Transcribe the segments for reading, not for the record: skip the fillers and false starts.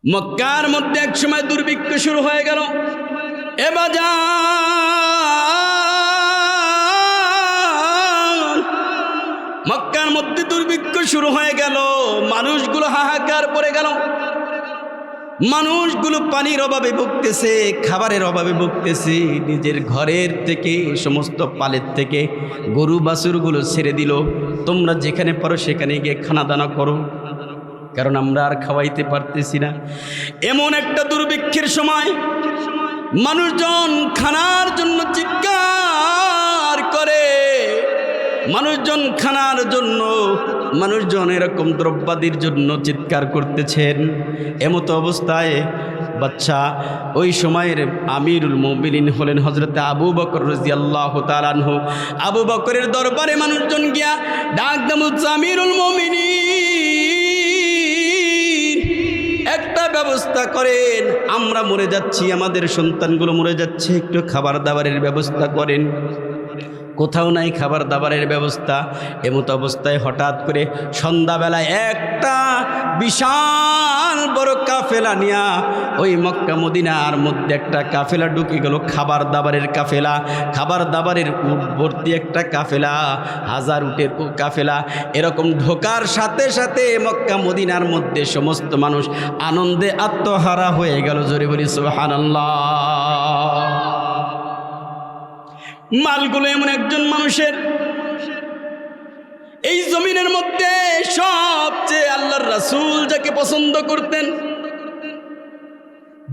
মক্কার মধ্যে এক সময় দুর্ভিক্ষ শুরু হয়ে গেল। মক্কার মধ্যে দুর্ভিক্ষ শুরু হয়ে গেল, মানুষগুলো হাহাকার পড়ে গেল। মানুষগুলো পানির অভাবে ভুগতেছে, খাবারের অভাবে ভুগতেছে। নিজের ঘরের থেকে সমস্ত পালের থেকে গরু বাছুরগুলো ছেড়ে দিল, তোমরা যেখানে পারো সেখানে গিয়ে খানা দানা করো, কারণ আমরা আর খাওয়াইতে পারতেছি না। এমন একটা দুর্ভিক্ষের সময় মানুষজন খানার জন্য চিৎকার করে, মানুষজন খানার জন্য, মানুষজন এরকম দ্রব্যাদির জন্য চিৎকার করতেছেন। এমতো অবস্থায় বাচ্চা ওই সময়ের আমিরুল মুমিনিন হলেন হযরতে আবু বকর রাদিয়াল্লাহু তাআলা আনহু। আবু বকরের দরবারে মানুষজন গিয়া ডাক দেয়, আমিরুল মুমিনিন একটা ব্যবস্থা করেন, আমরা মরে যাচ্ছি, আমাদের সন্তানগুলো মরে যাচ্ছে, একটু খাবার দাবারের ব্যবস্থা করেন। কোথাও নাই খাবার দাবারের ব্যবস্থা। এমতো অবস্থায় হঠাৎ করে সন্ধ্যাবেলায় একটা বিশাল বড় কাফেলা নিয়া ওই মক্কা মদিনার মধ্যে একটা কাফেলা ঢুকে গেল, খাবার দাবারের কাফেলা, খাবার দাবারের উট ভর্তি একটা কাফেলা, 1000 উটের কাফেলা। এরকম ঢোকার সাথে সাথে মক্কা মদিনার মধ্যে সমস্ত মানুষ আনন্দে আত্মহারা হয়ে গেল। জোরে বলি সুবহানাল্লাহ। মালগুলো এমন একজন মানুষের, এই জমিনের মধ্যে সবচেয়ে আল্লাহর রাসূল যাকে পছন্দ করতেন,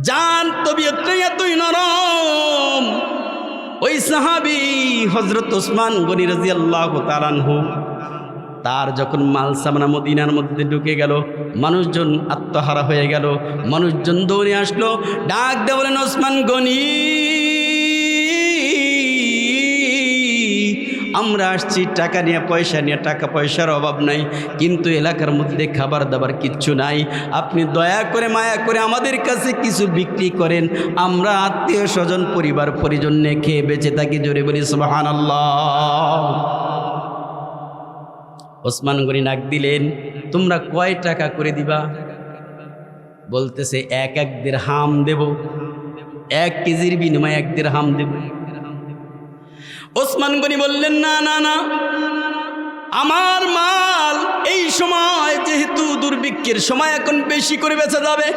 জান তবিয়তটা এতই নরম, ওই সাহাবী হযরত ওসমান গনি রাদিয়াল্লাহু তাআলা আনহু, তার যখন মাল সামানা মদিনার মধ্যে ঢুকে গেল, মানুষজন আত্মহারা হয়ে গেল। মানুষজন দৌড়ে আসলো, ডাক দিয়ে বলেন, ওসমান গনি আমরা আসছি টাকা নিয়ে, পয়সা নিয়ে, টাকা পয়সার অভাব নাই, কিন্তু এলাকার মধ্যে খাবার দাবার কিচ্ছু নাই, আপনি দয়া করে মায়া করে আমাদের কাছে কিছু বিক্রি করেন, আমরা আত্মীয় স্বজন পরিবার পরিজন নিয়ে খেয়ে বেঁচে থাকি। জোরে বলি সুবহানাল্লাহ। ওসমান গনি ডাক দিলেন, তোমরা কয় টাকা করে দিবা? বলতেছে 1 দিরহাম দেব, 1 কেজির বিনিময়ে 1 দিরহাম দেব। ওসমান গনি বললেন, না না না, আমার মাল এই সময় যেহেতু দুর্ভিক্ষের সময় এখন বেশি করে বেচা যাবে।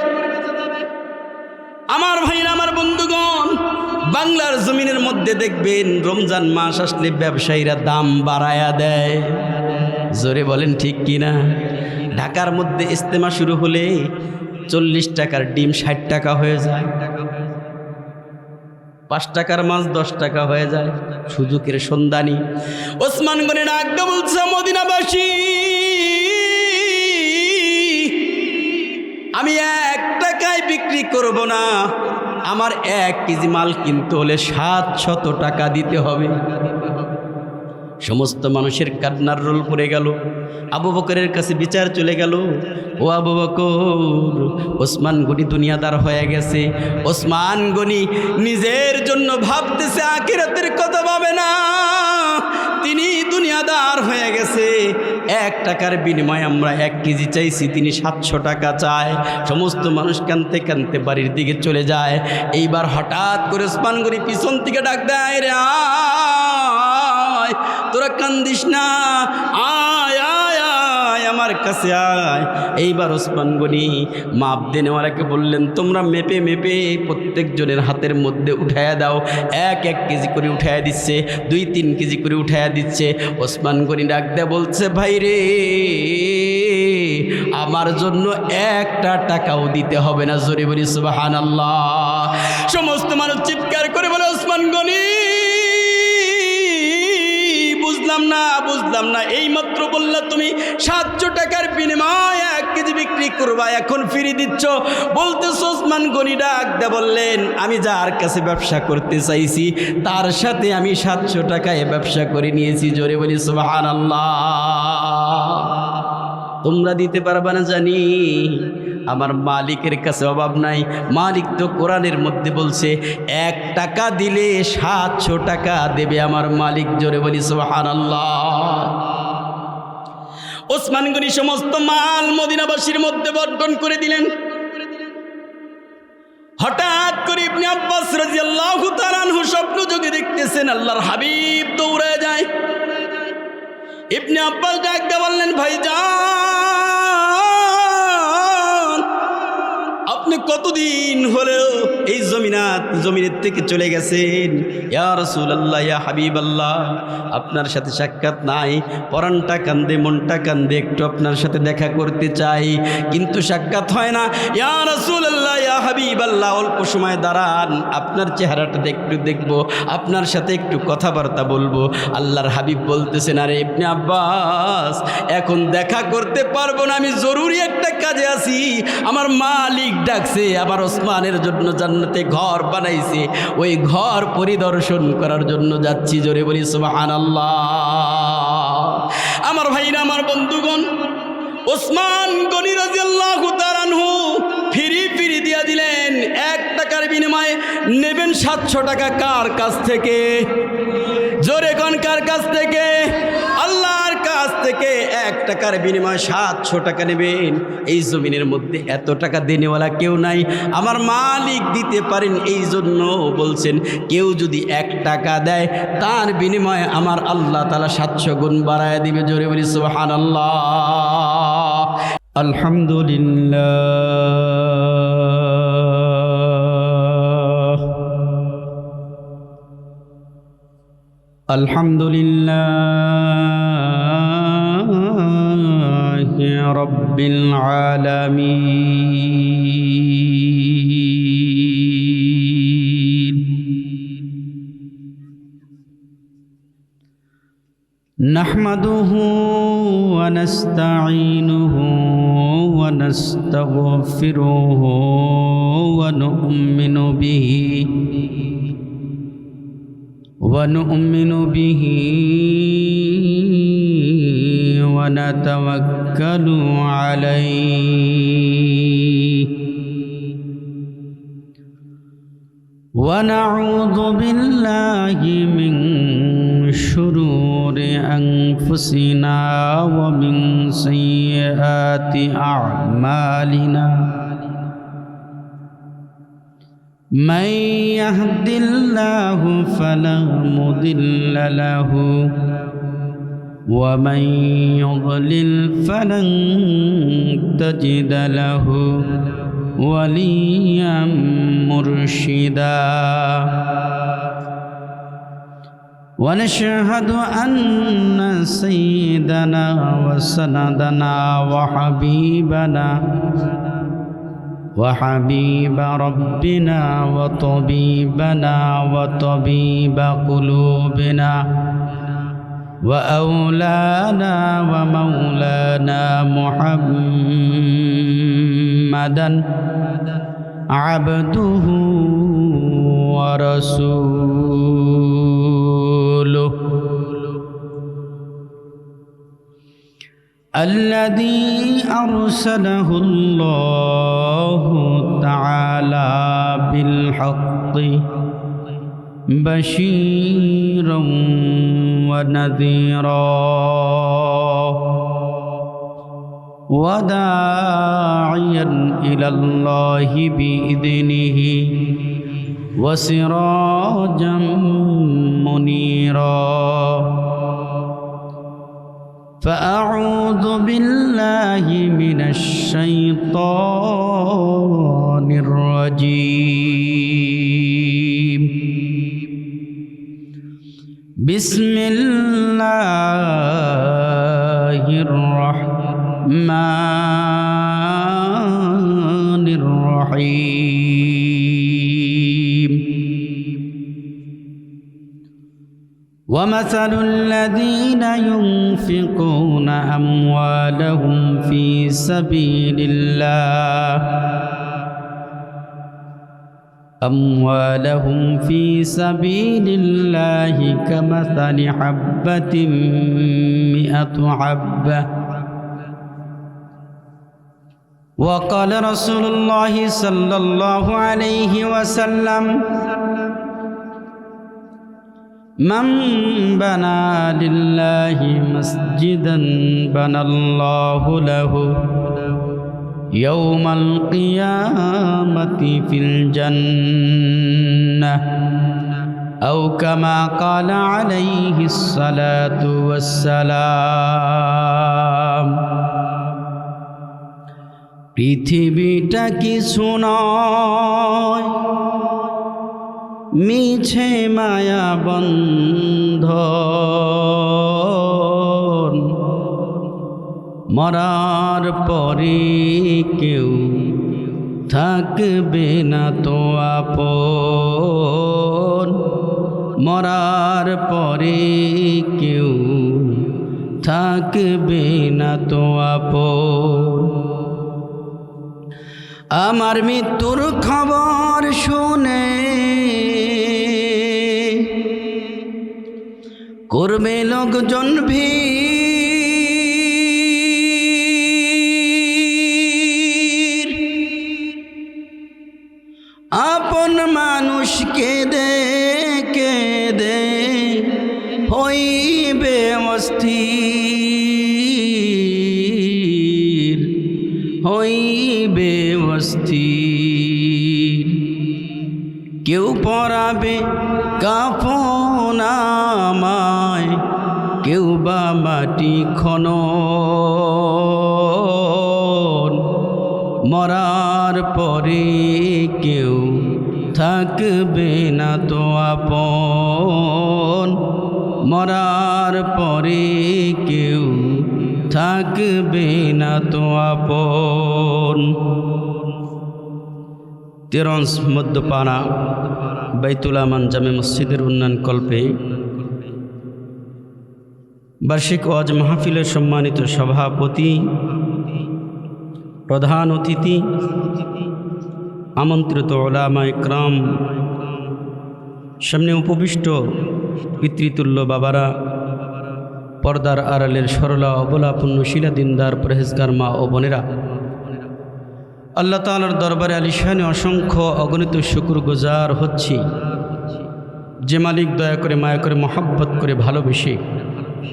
আমার ভাইরা, আমার বন্ধুগণ, বাংলার জমিনের মধ্যে দেখবেন রমজান মাস আসলে ব্যবসায়ীরা দাম বাড়ায়া দেয়। জোরে বলেন ঠিক কিনা? ঢাকার মধ্যে ইজতেমা শুরু হলে 40 টাকার ডিম 60 টাকা হয়ে যায়, 5 টাকার মাছ 10 টাকা হয়ে যায়, সুযোগের সন্ধানী। ওসমান গনি ডাক দিয়ে বলছে, মদিনাবাসী, আমি 1 টাকায় বিক্রি করব না, আমার 1 কেজি মাল কিনতে হলে 700 টাকা দিতে হবে। সমস্ত মানুষের কান্নার রোল পড়ে গেল। আবু বকরের কাছে বিচার চলে গেল, ও আবু বকর, ওসমান গনি দুনিয়াদার হয়ে গেছে। ওসমান গনি নিজের জন্য ভাবতেছে, আখিরাতের কথা ভাবে না, তিনি দুনিয়াদার হয়ে গেছে। 1 টাকার বিনিময়ে আমরা 1 কেজি চাইছি, তিনি 700 টাকা চায়। সমস্ত মানুষ কাঁদতে কাঁদতে বাড়ির দিকে চলে যায়। এইবার হঠাৎ করে ওসমান গনি পিছন থেকে ডাক দেয়, রে আয়, তোরা কান্দিস না, আয় আয় আয় আমার কাছে আয়। এইবার ওসমান গনি মাপ দেনেওয়ালাকে বললেন, তোমরা মেপে মেপে প্রত্যেকজনের হাতের মধ্যে উঠায়া দাও। 1 কেজি করে উঠায়া দিচ্ছে, 2-3 কেজি করে উঠায়া দিচ্ছে। ওসমান গনি ডাক দেয়া বলছে, ভাই রে, আমার জন্য 1টা টাকাও দিতে হবে না। জোরে বলি সুবহানাল্লাহ। সমস্ত মানুষ চিৎকার করে বলে, ওসমান গনি, বুঝলাম না, এই মাত্র বললা তুমি 700 টাকার বিনিময়ে 1 কেজি বিক্রি করবা, এখন ফিরে দিচ্ছ। বলতেছো ওসমান গনি ডাক দে বললেন, আমি যার কাছে ব্যবসা করতে চাইছি তার সাথে আমি 700 টাকায় ব্যবসা করে নিয়েছি। জোরে বলি সুবহানাল্লাহ। তোমরা দিতে পারবা না জানি, আমার মালিকের কাছে অভাব নাই। মালিক তো কোরআনের মধ্যে বলছে 1 টাকা দিলে 700 টাকা দেবে আমার মালিক। জোরে বলি সুবহানাল্লাহ। ওসমান গনি সমস্ত মাল মদিনাবাসীর মধ্যে বন্টন করে দিলেন। আব্বাস রাদিয়াল্লাহু তাআলা আনহু স্বপ্ন যোগে দেখতেছেন আল্লাহর হাবিব দৌড়ে যায়। ইবনে আব্বাস ডাক দিয়ে বললেন, ভাইজান আপনি কতদিন হলো এই জমিনের থেকে চলে গেছেন? ইয়া রাসূলুল্লাহ, ইয়া হাবিবাল্লাহ, আপনার সাথে সাক্ষাৎ নাই, পরানটা কান্দে মনটা কান্দে, একটু আপনার সাথে দেখা করতে চাই কিন্তু সাক্ষাৎ হয় না। ইয়া রাসূলুল্লাহ, ইয়া হাবিবাল্লাহ, অল্প সময় দাঁড়ান, আপনার চেহারাটা একটু দেখব, আপনার সাথে একটু কথাবার্তা বলবো। আল্লাহর হাবিব বলতেছেন, আরে ইবনে আব্বাস এখন দেখা করতে পারবো না, আমি জরুরি একটা কাজে আছি, আমার মালিক ডাকছে, আমার ওসমানের জন্য জান্নাতে ঘর বানাইছে, ওই ঘর পরিদর্শন করার জন্য যাচ্ছি। জোরে বলি সুবহানাল্লাহ। আমার ভাইরা, আমার বন্ধুগণ, ওসমান গনি রাদিয়াল্লাহু তাআলা আনহু ফিরি দিয়া দিলেন। 1 টাকার বিনিময়ে নেবেন 700 টাকা। কার কাছ থেকে? জোরে কোন কার কাছ থেকে? আল্লাহর কাছ থেকে 1 টাকার বিনিময়ে 700 টাকা নেবেন। এই জমিনের মধ্যে এত টাকা দেনেওয়ালা কেউ নাই, আমার মালিক দিতে পারেন, এই জন্য বলছেন কেউ যদি 1 টাকা দেয় তার বিনিময়ে আমার আল্লাহ তাআলা 700 গুণ বাড়ায় দিবে। জোরে বলি সুবহানাল্লাহ। আলহামদুলিল্লাহ, আলহামদুলিল্লাহি রাব্বিল আলামিন। নাহমাদুহু ওয়া নাস্তাঈনুহু ওয়া নাস্তাগফিরুহু ওয়া নু'মিনু বিহি ওয়া নাতাওয়াক্কালু আলাইহি ওয়া নাউযু বিল্লাহি মিন শুরুরি আনফুসিনা ওয়া মিন সাইয়্যাতি আ'মালিনা। من يهد الله فلا مضل له ومن يضلل فلن تجد له وليا مرشدا. ونشهد أن سيدنا وسندنا وحبيب ربنا وطبيبنا وطبيب قلوبنا وأولانا ومولانا محمدا عبده ورسوله الذي أرسله الله تعالى بالحق بشيرا ونذيرا وداعيا إلى الله بإذنه وسراجا منيرا. فأعوذ بالله من الشيطان الرجيم. بسم الله الرحمن الرحيم. ومثل الذين ينفقون أموالهم في سبيل الله كمثل حبة 100 حبة. وقال رسول الله صلى الله عليه وسلم من بنى لله مسجدا بنى الله له ইয়াউমাল কিয়ামাতি ফিল জান্নাহ আও কামা ক্বালা আলাইহিস সালাতু ওয়াস সালাম। পৃথিবীটা কিছু নয় মিছে মায়া বন্ধন, মরার পরে কেউ থাকবে না তো আপন, মরার পরে কেউ থাকবে না তো আপন। আমার মৃত্যুর খবর শুনে করবে লোকজন ভিড়, আপন মানুষকে কেঁদে হইবে অস্থির, হইবে অস্থির। কেউ পরাবে কাফন আমায়, কেউ বা মাটি খনন, মরার পরে কেউ থাকবে না তো আপন, মরার পরে কেউ থাকবে না তো আপন। তেরঞ্জ মধ্যপাড়া বাইতুল আমান জামে মসজিদের উন্নয়ন কল্পে বার্ষিক ওয়াজ মাহফিলের সম্মানিত সভাপতি, প্রধান অতিথি, আমন্ত্রিত উলামা ইকরাম, সামনে উপবিষ্ট পিতৃতুল্য বাবারা, পর্দার আড়ালের সরলা অবলা পুণ্যশীলা দিনদার পরহেজগার মা ও বোনেরা, আল্লাহ তাআলার দরবারে আলিশানে অসংখ্য অগণিত শুকরগুজার হচ্ছি যে মালিক দয়া করে মায়া করে মহব্বত করে ভালোবেসে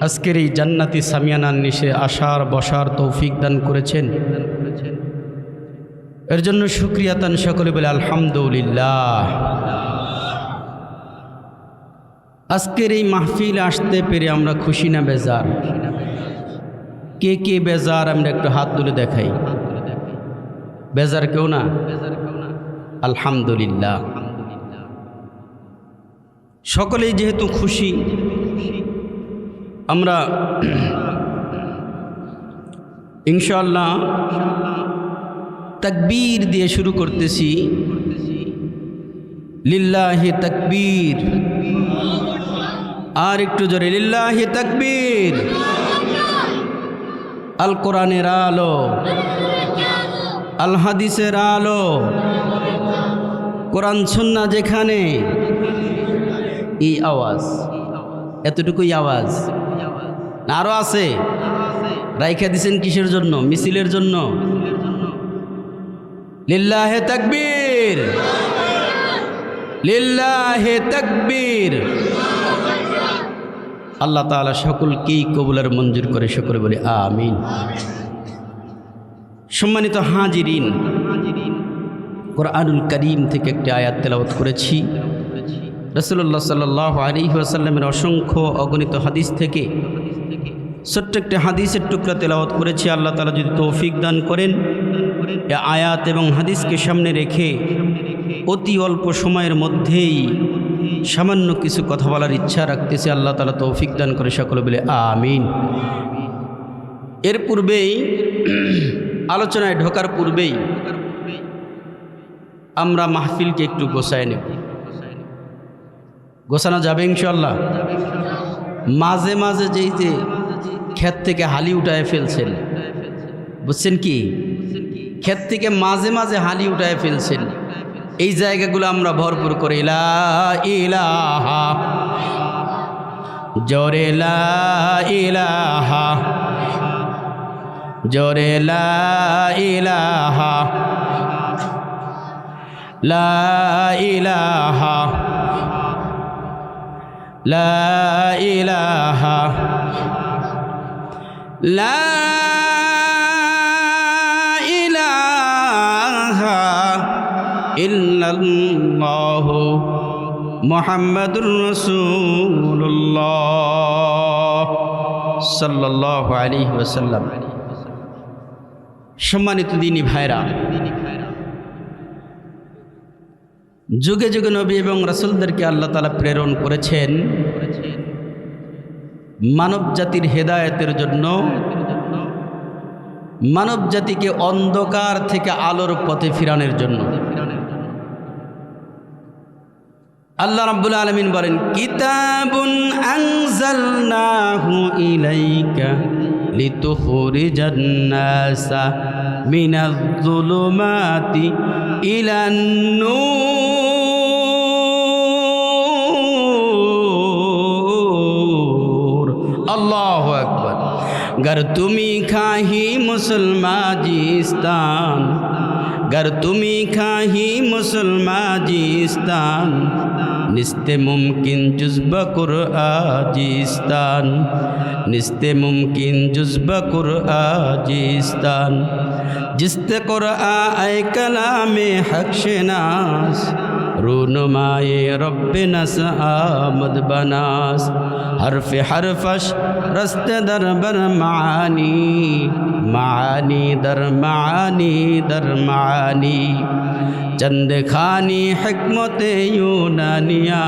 আজকের এই জান্নাতি সামিয়ানার নিশে আসার বসার তৌফিক দান করেছেন। এর জন্য শুকরিয়া তান সকলে বলে আলহামদুলিল্লাহ। আজকের এই মাহফিল আসতে পেরে আমরা খুশি না বেজার? কে কে বেজার আমরা একটু হাত তুলে দেখাই। বেজার কেউ না? আলহামদুলিল্লাহ। সকলেই যেহেতু খুশি, আমরা ইনশাআল্লাহ তাকবীর দিয়ে শুরু করতেছি। লিল্লাহি তাকবীর, আর একটু জোরে লিল্লাহি তাকবীর। আল কোরআনের আলো, আল হাদিসের আলো, কোরআন সুন্নাহ যেখানে, এই আওয়াজ, এতটুকুই আওয়াজ না আরো আছে? রাইখা দিছেন কিসের জন্য? মিছিলের জন্য। লিল্লাহি তাকবীর, লিল্লাহি তাকবীর। আল্লাহ তাআলা সকলকেই কবুল আর মঞ্জুর করে সকলে বলে আমিন। সম্মানিত হাজিরিন, কোরআনুল কারীম থেকে একটি আয়াত তেলাওয়াত করেছি। রাসূলুল্লাহ সাল্লাল্লাহু আলাইহি ওয়াসাল্লামের অসংখ্য অগণিত হাদিস থেকে ছোট্ট একটি হাদিসের টুকরা তেলাওয়াত করেছি। আল্লাহ তাআলা যদি তৌফিক দান করেন, এ আয়াত এবং হাদিসকে সামনে রেখে অতি অল্প সময়ের মধ্যেই সামান্য কিছু কথা বলার ইচ্ছা রাখতেছি। আল্লাহ তাআলা তৌফিক দান করে সকলে বলে আমিন। এর পূর্বেই, আলোচনায় ঢোকার পূর্বেই আমরা মাহফিলকে একটু গোছায় নেব। গোছানো যাবে ইনশাআল্লাহ? মাঝে মাঝে যেই যে ক্ষেত থেকে হালি উঠায় ফেলছেন, বুঝছেন কি? ক্ষেত থেকে মাঝে মাঝে হালি উঠায় ফেলছেন, এই জায়গাগুলো আমরা ভরপুর করে লা ইলাহা, জোরে লা ইলাহা, জোরে লা ইলাহা, লা ইলাহা, লা ইলাহা, লা ইলাহা ইল্লাল্লাহু মুহাম্মাদুর রাসূলুল্লাহ সাল্লাল্লাহু আলাইহি ওয়াসাল্লাম। সম্মানিত দিনী ভাইরা, যুগে যুগে নবী এবং রাসূলদেরকে আল্লাহ তাআলা প্রেরণ করেছেন মানব জাতির হেদায়েতের জন্য, মানব জাতিকে অন্ধকার থেকে আলোর পথে ফিরানোর জন্য। আল্লাহ রাব্বুল আলামিন বলেন, কিতাবুন আনজালনাহু ইলাইকা লিতুখরিজান নাসা মিনাজ যুলুমাতি ইলান নূর। আল্লাহু আকবার। गर तुम्ही खाही मुसलमाजिस्तान, गर तुम्ही खाही मुसलमाजिस्तान, निस्ते मुमकिन जुज़्ब कुरआजिस्तान, निस्ते मुमकिन जुज़्ब कुरआजिस्तान, जिस्ते कुरआ ऐ कलामे हक शनास, रूनुमाए रब्बे नस आमद बनास, हरफ हरफश रस्ते दर बर मानी, मानी दर मानी दर मानी, चंद खानी हिकमते यूनानिया,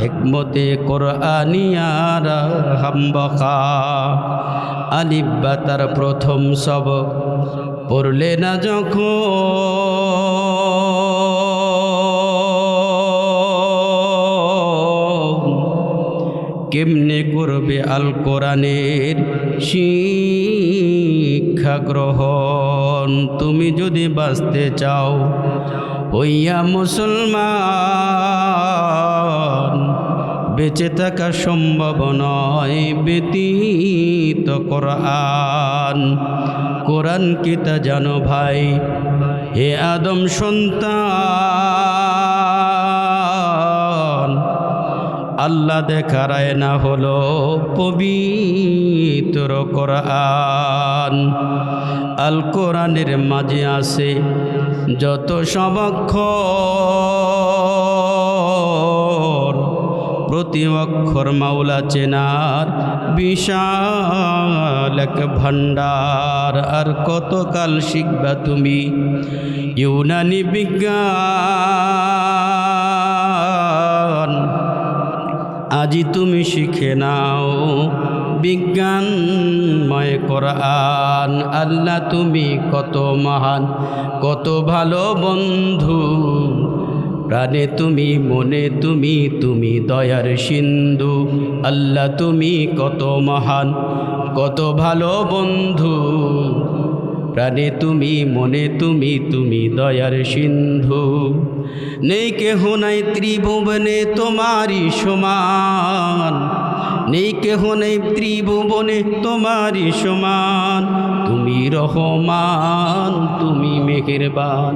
हिकमते कुरआनिया हम बखा। अलिफ बातार प्रथम सब पढ़ले ना কেমনে করবে আল কোরআনের শিক্ষা গ্রহণ। তুমি যদি বাঁচতে চাও হইয়া মুসলমান, বেঁচে থাকা সম্ভব নয় ব্যতীত কোরআন। কোরআন কি তা জানো ভাই, হে আদম সন্তান, আল্লাহ দেখার আয়না হলো পবিত্র কোরআন। আল কোরআনের মাঝে আছে যত সব অক্ষর, প্রতি অক্ষর মাওলা চেনার বিশাল এক ভান্ডার। আর কতকাল শিখবা তুমি ইউনানি বিজ্ঞান, আজি তুমি শিখে নাও বিজ্ঞানময় কোরআন। আল্লাহ তুমি কত মহান, কত ভালো বন্ধু, প্রাণে তুমি মনে তুমি, তুমি দয়ার সিন্ধু। আল্লাহ তুমি কত মহান, কত ভালো বন্ধু, প্রাণে তুমি মনে তুমি, তুমি দয়ার সিন্ধু। নেই কেহ নাই ত্রিভুবনে তোমারি সমান, নেই কেহ নেই ত্রিভুবনে তোমারি সমান। তুমি রহমান, তুমি মেহেরবান,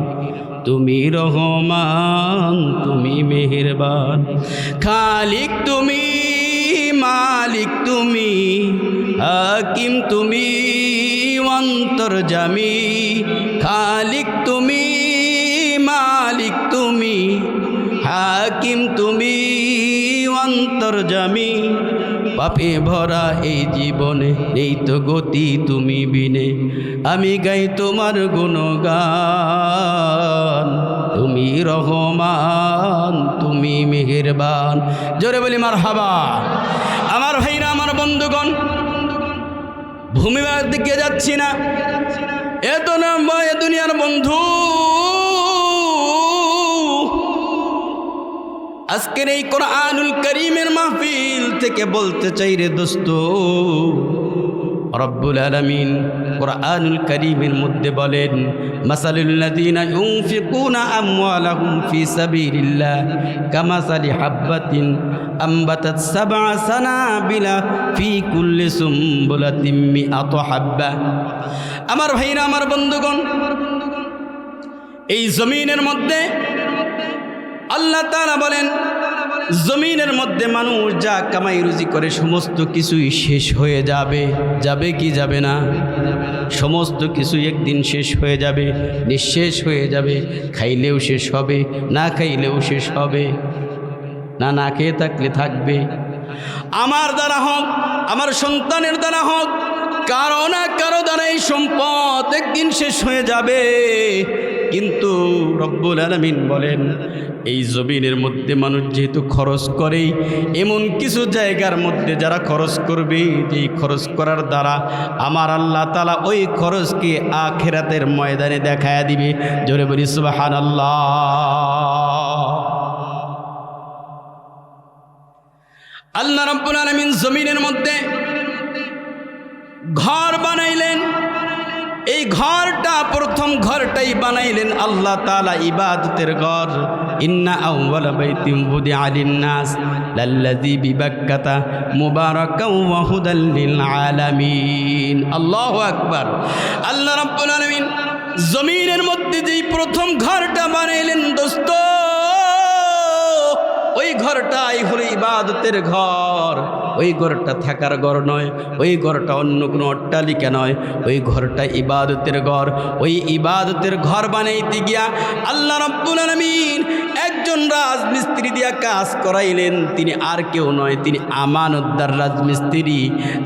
তুমি রহমান, তুমি মেহেরবান। খালিক তুমি, মালিক তুমি, হাকিম তুমি, অন্তর্যামী। খালিক তুমি, মালিক তুমি, হাকিম তুমি, অন্তর্যামী। পাপে ভরা এই জীবনে নেই তো গতি তুমি বিনে, আমি গাই তোমার গুণগান। তুমি রহমান, তুমি মেহেরবান। জোরে বলি মারহাবা। আমার ভাইরা, আমার বন্ধুগণ, ভূমিবার দিকে যাচ্ছি না, এত না এ দুনিয়ার বন্ধু। আজকের এই কোরআনুল কারীমের মাহফিল থেকে বলতে চাই রে দোস্ত, রব্বুল আলামিন কোরআনুল কারীমের মধ্যে বলেন, মাসালুল লাযীনা ইউনফিকুনা আমওয়ালাহুম ফি সাবিলিল্লাহ কামাসালি হাববাতিন আম্বাতাত সাবআ সানাবিলা ফি কুল্লি সুমবুলাতিন মিআতু হাব্বা। আমার ভাইরা, আমার বন্ধুগণ, এই জমিনের মধ্যে আল্লাহ তাআলা বলেন, জমিনের মধ্যে মানুষ যা কামাই রুজি করে সমস্ত কিছুই শেষ হয়ে যাবে। যাবে কি যাবে না? সমস্ত কিছু একদিন শেষ হয়ে যাবে, নিঃশেষ হয়ে যাবে। খাইলেও শেষ হবে, না খাইলেও শেষ হবে, না খেয়ে থাকলে থাকবে। আমার দ্বারা হোক, আমার সন্তানের দ্বারা হোক, কারো না কারো দ্বারা এই সম্পদ একদিন শেষ হয়ে যাবে। কিন্তু রব্বুল আলামিন বলেন, এই জমিনের মধ্যে মানুষ যেহেতু খরচ করে, এমন কিছু জায়গার মধ্যে যারা খরচ করবে, যেই খরচ করার দ্বারা আমার আল্লাহ তাআলা ওই খরচকে আখিরাতের ময়দানে দেখায়া দিবে। জোরে বলি সুবহানাল্লাহ। আল্লাহ রাব্বুল আলামিন জমিনের মধ্যে ঘর বানাইলেন। এই ঘরটা, প্রথম ঘরটাই বানাইলেন আল্লাহ তাআলা ইবাদতের ঘর। ইন্না আউওয়ালা বাইতিন বুদিআ লিন-নাস লাল্লাযী বিবাক্কাতা মুবারাকাও ওয়া হুদাল লিল আলামিন। আল্লাহু আকবার। আল্লাহ রাব্বুল আলামিন জমিনের মধ্যে যেই প্রথম ঘরটা বানাইলেন দোস্ত, ওই ঘরটাই হলো ইবাদতের ঘর। ওই ঘরটা থাকার ঘর নয়, ওই ঘরটা অন্য কোনো অট্টালিকা নয়, ওই ঘরটা ইবাদতের ঘর। ওই ইবাদতের ঘর বানাইতে গিয়া আল্লাহ রাব্বুল আলামিন একজন রাজমিস্ত্রি দিয়া কাজ করাইলেন। তিনি আর কেউ নয়, তিনি আমানতদার রাজমিস্ত্রি।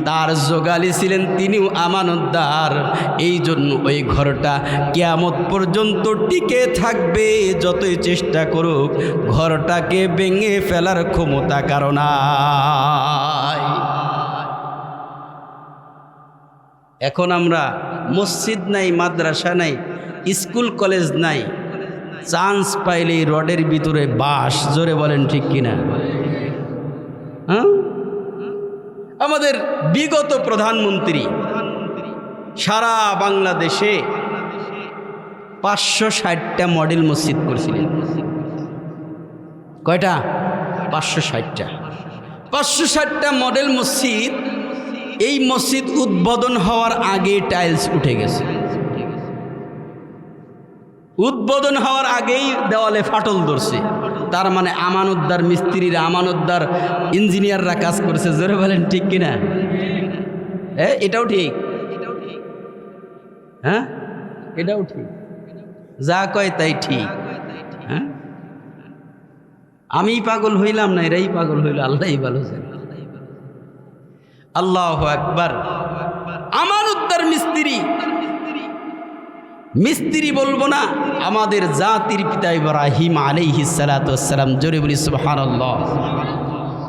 তার জোগালি ছিলেন, তিনিও আমানতদার। এই জন্য ওই ঘরটা কিয়ামত পর্যন্ত টিকে থাকবে। যতই চেষ্টা করুক, ঘরটাকে ভেঙে ফেলার ক্ষমতা কারো নাই। এখন আমরা মসজিদ নাই, মাদ্রাসা নাই, স্কুল কলেজ নাই, চান্স পাইলেই রডের ভিতরে বাস। জোরে বলেন ঠিক কিনা? হ্যাঁ, আমাদের বিগত প্রধানমন্ত্রী সারা বাংলাদেশে 560টা মডেল মসজিদ করেছিলেন। কয়টা? 560টা। 560টা মডেল মসজিদ। এই মসজিদ উদ্বোধন হওয়ার আগে টাইলস উঠে গেছে। উদ্বোধন হওয়ার আগেই দেওয়ালে ফাটল ধরছে। তার মানে আমানতদার মিস্ত্রিরা, আমানতদার ইঞ্জিনিয়াররা কাজ করেছে। জোরে বলেন ঠিক কিনা? হ্যাঁ, এটাও ঠিক। হ্যাঁ, এটাও ঠিক। যা কয় তাই ঠিক। হ্যাঁ, আমি পাগল হইলাম না, এরাই পাগল হইল। আল্লাহই ভালো জানে। আল্লাহু আকবার। আমানতদার মিস্ত্রি, মিস্ত্রি বলবো না, আমাদের জাতির পিতা ইব্রাহিম আলাইহিস সালাতু ওয়াস সালাম। জোরে বলি সুবহানাল্লাহ।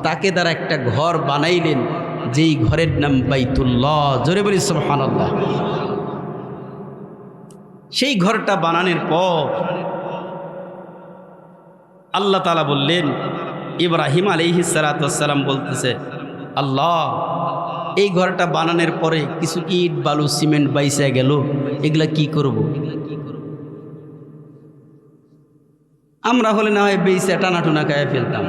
তাকে দ্বারা একটা ঘর বানাইলেন, যেই ঘরের নাম বাইতুল্লাহ। জোরে বলি সুবহানাল্লাহ। সেই ঘরটা বানানোর পর আল্লাহ তাআলা বললেন, ইব্রাহিম আলাইহিস সালাতু ওয়াস সালাম বলতেছে, আল্লাহ, এই ঘরটা বানানোর পরে কিছু ইট বালু সিমেন্ট বাইসা গেল, এগুলা কি করব? আমরা হলে না হয় বেইসা টানাটুনা খায় ফেলতাম।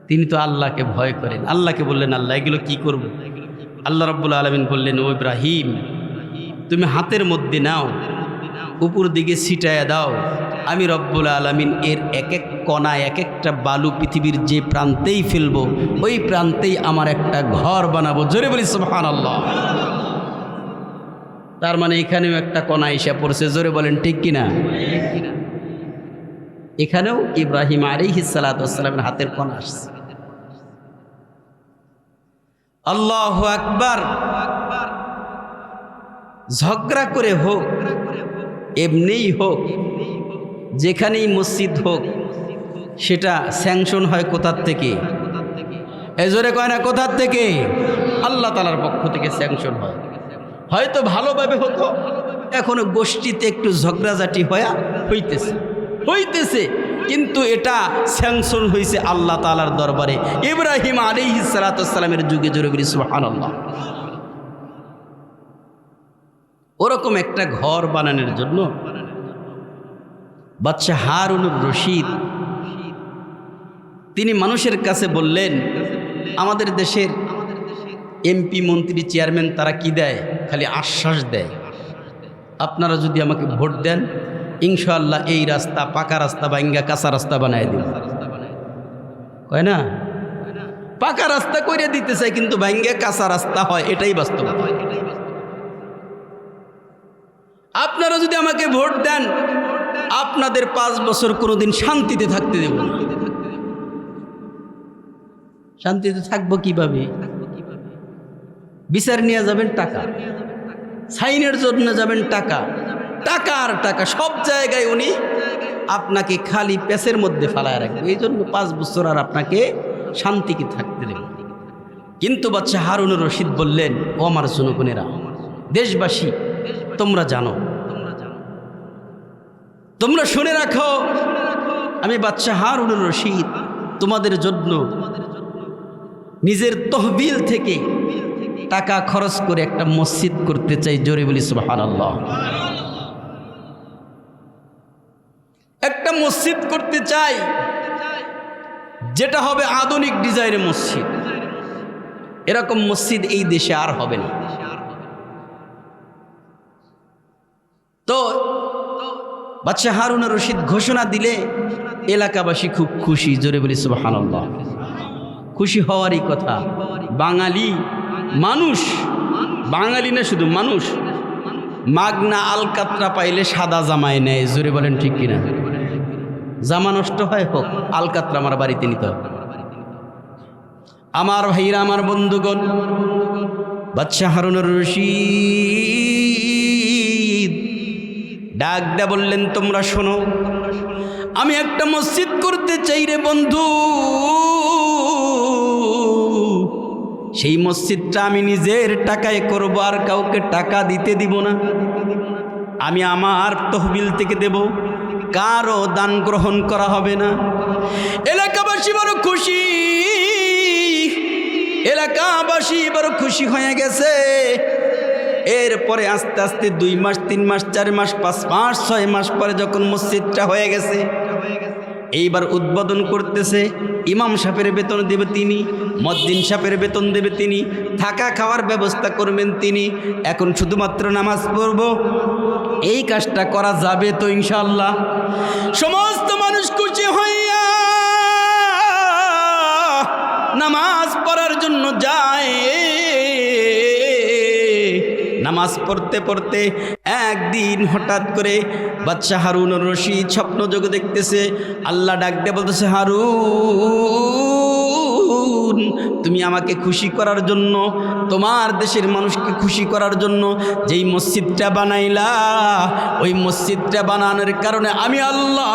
তিনি তো আল্লাহকে ভয় করেন। আল্লাহকে বললেন, আল্লাহ, এগুলো কি করব? আল্লাহ রাব্বুল আলামিন বললেন, ও ইব্রাহিম, তুমি হাতের মধ্যে নাও, উপর দিকে ছিটায়া দাও। আমি রব্বুল আলামিন এর এক এক কণা, এক একটা বালু পৃথিবীর যে প্রান্তেই ফেলবো, ওই প্রান্তেই আমার একটা ঘর বানাবো। জোরে বলি সুবহানাল্লাহ। তার মানে এখানেও একটা কণা এসে পড়ছে। জোরে বলেন ঠিক কিনা? এখানেও ইব্রাহিম আলাইহিস সালাতু ওয়াস সালামের হাতের কণা আসছে। আল্লাহু আকবার। ঝগড়া করে হোক, এমনিই হোক, যেখানেই মসজিদ হোক, সেটা স্যাংশন হয় কোথার থেকে? এজোরে কয় না, কোথার থেকে? আল্লাহ তাআলার পক্ষ থেকে স্যাংশন হয়। হয়তো ভালোভাবে হতো, এখনো গোষ্ঠীতে একটু ঝগড়াঝাটি হইতেছে, কিন্তু এটা স্যাংশন হয়েছে আল্লাহ তাআলার দরবারে ইব্রাহিম আলাইহিস সালাতু ওয়াস সালামের যুগে। জোরে বলি সুবহানাল্লাহ। ওরকম একটা ঘর বানানোর জন্য বাদশাহ হারুনুর রশিদ তিনি মানুষের কাছে বললেন, আমাদের দেশের এমপি, মন্ত্রী, চেয়ারম্যান তারা কি দেয়? খালি আশ্বাস দেয়, আপনারা যদি আমাকে ভোট দেন, ইনশাআল্লাহ এই রাস্তা, পাকা রাস্তা ভাঙ্গা কাঁচা রাস্তা বানায় দিন। হয় না? পাকা রাস্তা করে দিতে চাই কিন্তু ভাঙ্গে কাঁচা রাস্তা হয়, এটাই বাস্তব। আপনারা যদি আমাকে ভোট দেন, আপনাদের 5 বছর কোনোদিন শান্তিতে থাকতে দেব না। শান্তিতে থাকবো কিভাবে? বিচার নিয়ে যাবেন টাকা, সাইনের জন্য যাবেন টাকা, টাকা আর টাকা, সব জায়গায় উনি আপনাকে খালি পেছের মধ্যে ফালায় রাখবে। এই জন্য 5 বছর আর আপনাকে শান্তিতে থাকতে দেব। কিন্তু বাদশাহ হারুনুর রশিদ বললেন, ও আমার জনগণেরা, দেশবাসী, তোমরা জানো, তোমরা শুনে রাখো, আমি বাদশাহ হারুনুর রশিদ তোমাদের জন্য নিজের তহবিল থেকে টাকা খরচ করে একটা মসজিদ করতে চাই। জোরে বলি সুবহানাল্লাহ। একটা মসজিদ করতে চাই যেটা হবে আধুনিক ডিজাইনের মসজিদ। এরকম মসজিদ এই দেশে আর হবে না। তো বাদশাহ হারুনুর রশিদ ঘোষণা দিলে এলাকাবাসী খুব খুশি। জোরে বলি সুবহানাল্লাহ। খুশি হওয়ারই কথা। বাঙালি মানুষ, বাঙালি না শুধু মানুষ, মাগনা আলকাতরা পাইলে সাদা জামায় নেয়। জোরে বলেন ঠিক কিনা? জামা নষ্ট হয় হোক, আলকাতরা আমার বাড়িতে নিতে হবে। আমার ভাইরা, আমার বন্ধুগণ, বাদশাহ হারুনুর রশিদ ডাক দেয়া বললেন, তোমরা শোনো, আমি একটা মসজিদ করতে চাই রে বন্ধু। সেই মসজিদটা আমি নিজের টাকায় করব, আর কাউকে টাকা দিতে দিব না। আমি আমার তহবিল থেকে দেব, কারো দান গ্রহণ করা হবে না। এলাকাবাসী বড় খুশি, এলাকাবাসী বড় খুশি হয়ে গেছে। এরপরে আস্তে আস্তে 2 মাস, 3 মাস, 4 মাস, 5 মাস, 6 মাস পরে যখন মসজিদটা হয়ে গেছে, এইবার উদ্বোধন করতেছে। ইমাম সাহেবের বেতন দেবে তিনি, মুয়াজ্জিন সাহেবের বেতন দেবে তিনি, থাকা খাওয়ার ব্যবস্থা করবেন তিনি। এখন শুধুমাত্র নামাজ পড়ব, এই কাজটা করা যাবে তো ইনশাআল্লাহ? সমস্ত মানুষ খুশি হইয়া নামাজ পড়ার জন্য যায়। নামাজ পড়তে পড়তে একদিন হঠাৎ করে বাদশাহ হারুনুর রশিদ স্বপ্ন যোগে দেখতেছে। আল্লাহ ডাক দিয়ে বলতেছে, হারুন, তুমি আমাকে খুশি করার জন্য, তোমার দেশের মানুষকে খুশি করার জন্য যেই মসজিদটা বানাইলা, ওই মসজিদটা বানানোর কারণে আমি আল্লাহ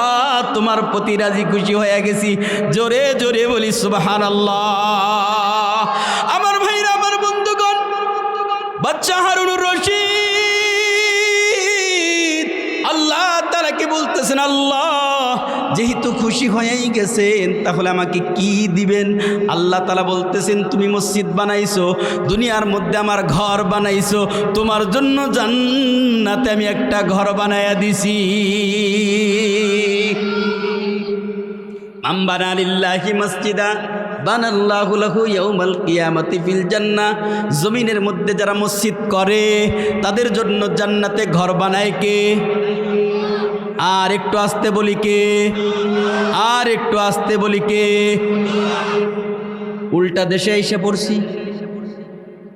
তোমার প্রতি রাজি খুশি হয়ে গেছি। জোরে জোরে বলি সুবহানাল্লাহ। আমার ভাইরা, আমার বন্ধুগণ, বাদশাহ হারুনুর রশিদ আল্লাহ তাআলাকে বলতেছেন, আল্লাহ যেহেতু খুশি হয়েই গেছেন, তাহলে আমাকে কি দিবেন? আল্লাহ তাআলা বলতেছেন, তুমি মসজিদ বানাইছো, দুনিয়ার মধ্যে আমার ঘর বানাইছো, তোমার জন্য জান্নাতে আমি একটা ঘর বানায়া দিছি। আম্বানা লিল্লাহি মসজিদা বানাল্লাহু লাহু ইয়াউমাল কিয়ামাতি ফিল জান্নাহ। জমিনের মধ্যে যারা মসজিদ করে তাদের জন্য জান্নাতে ঘর বানায় কে? আর একটু আস্তে বলি কে? আর একটু আস্তে বলি কে? উল্টা দেশে এসে পড়ছি।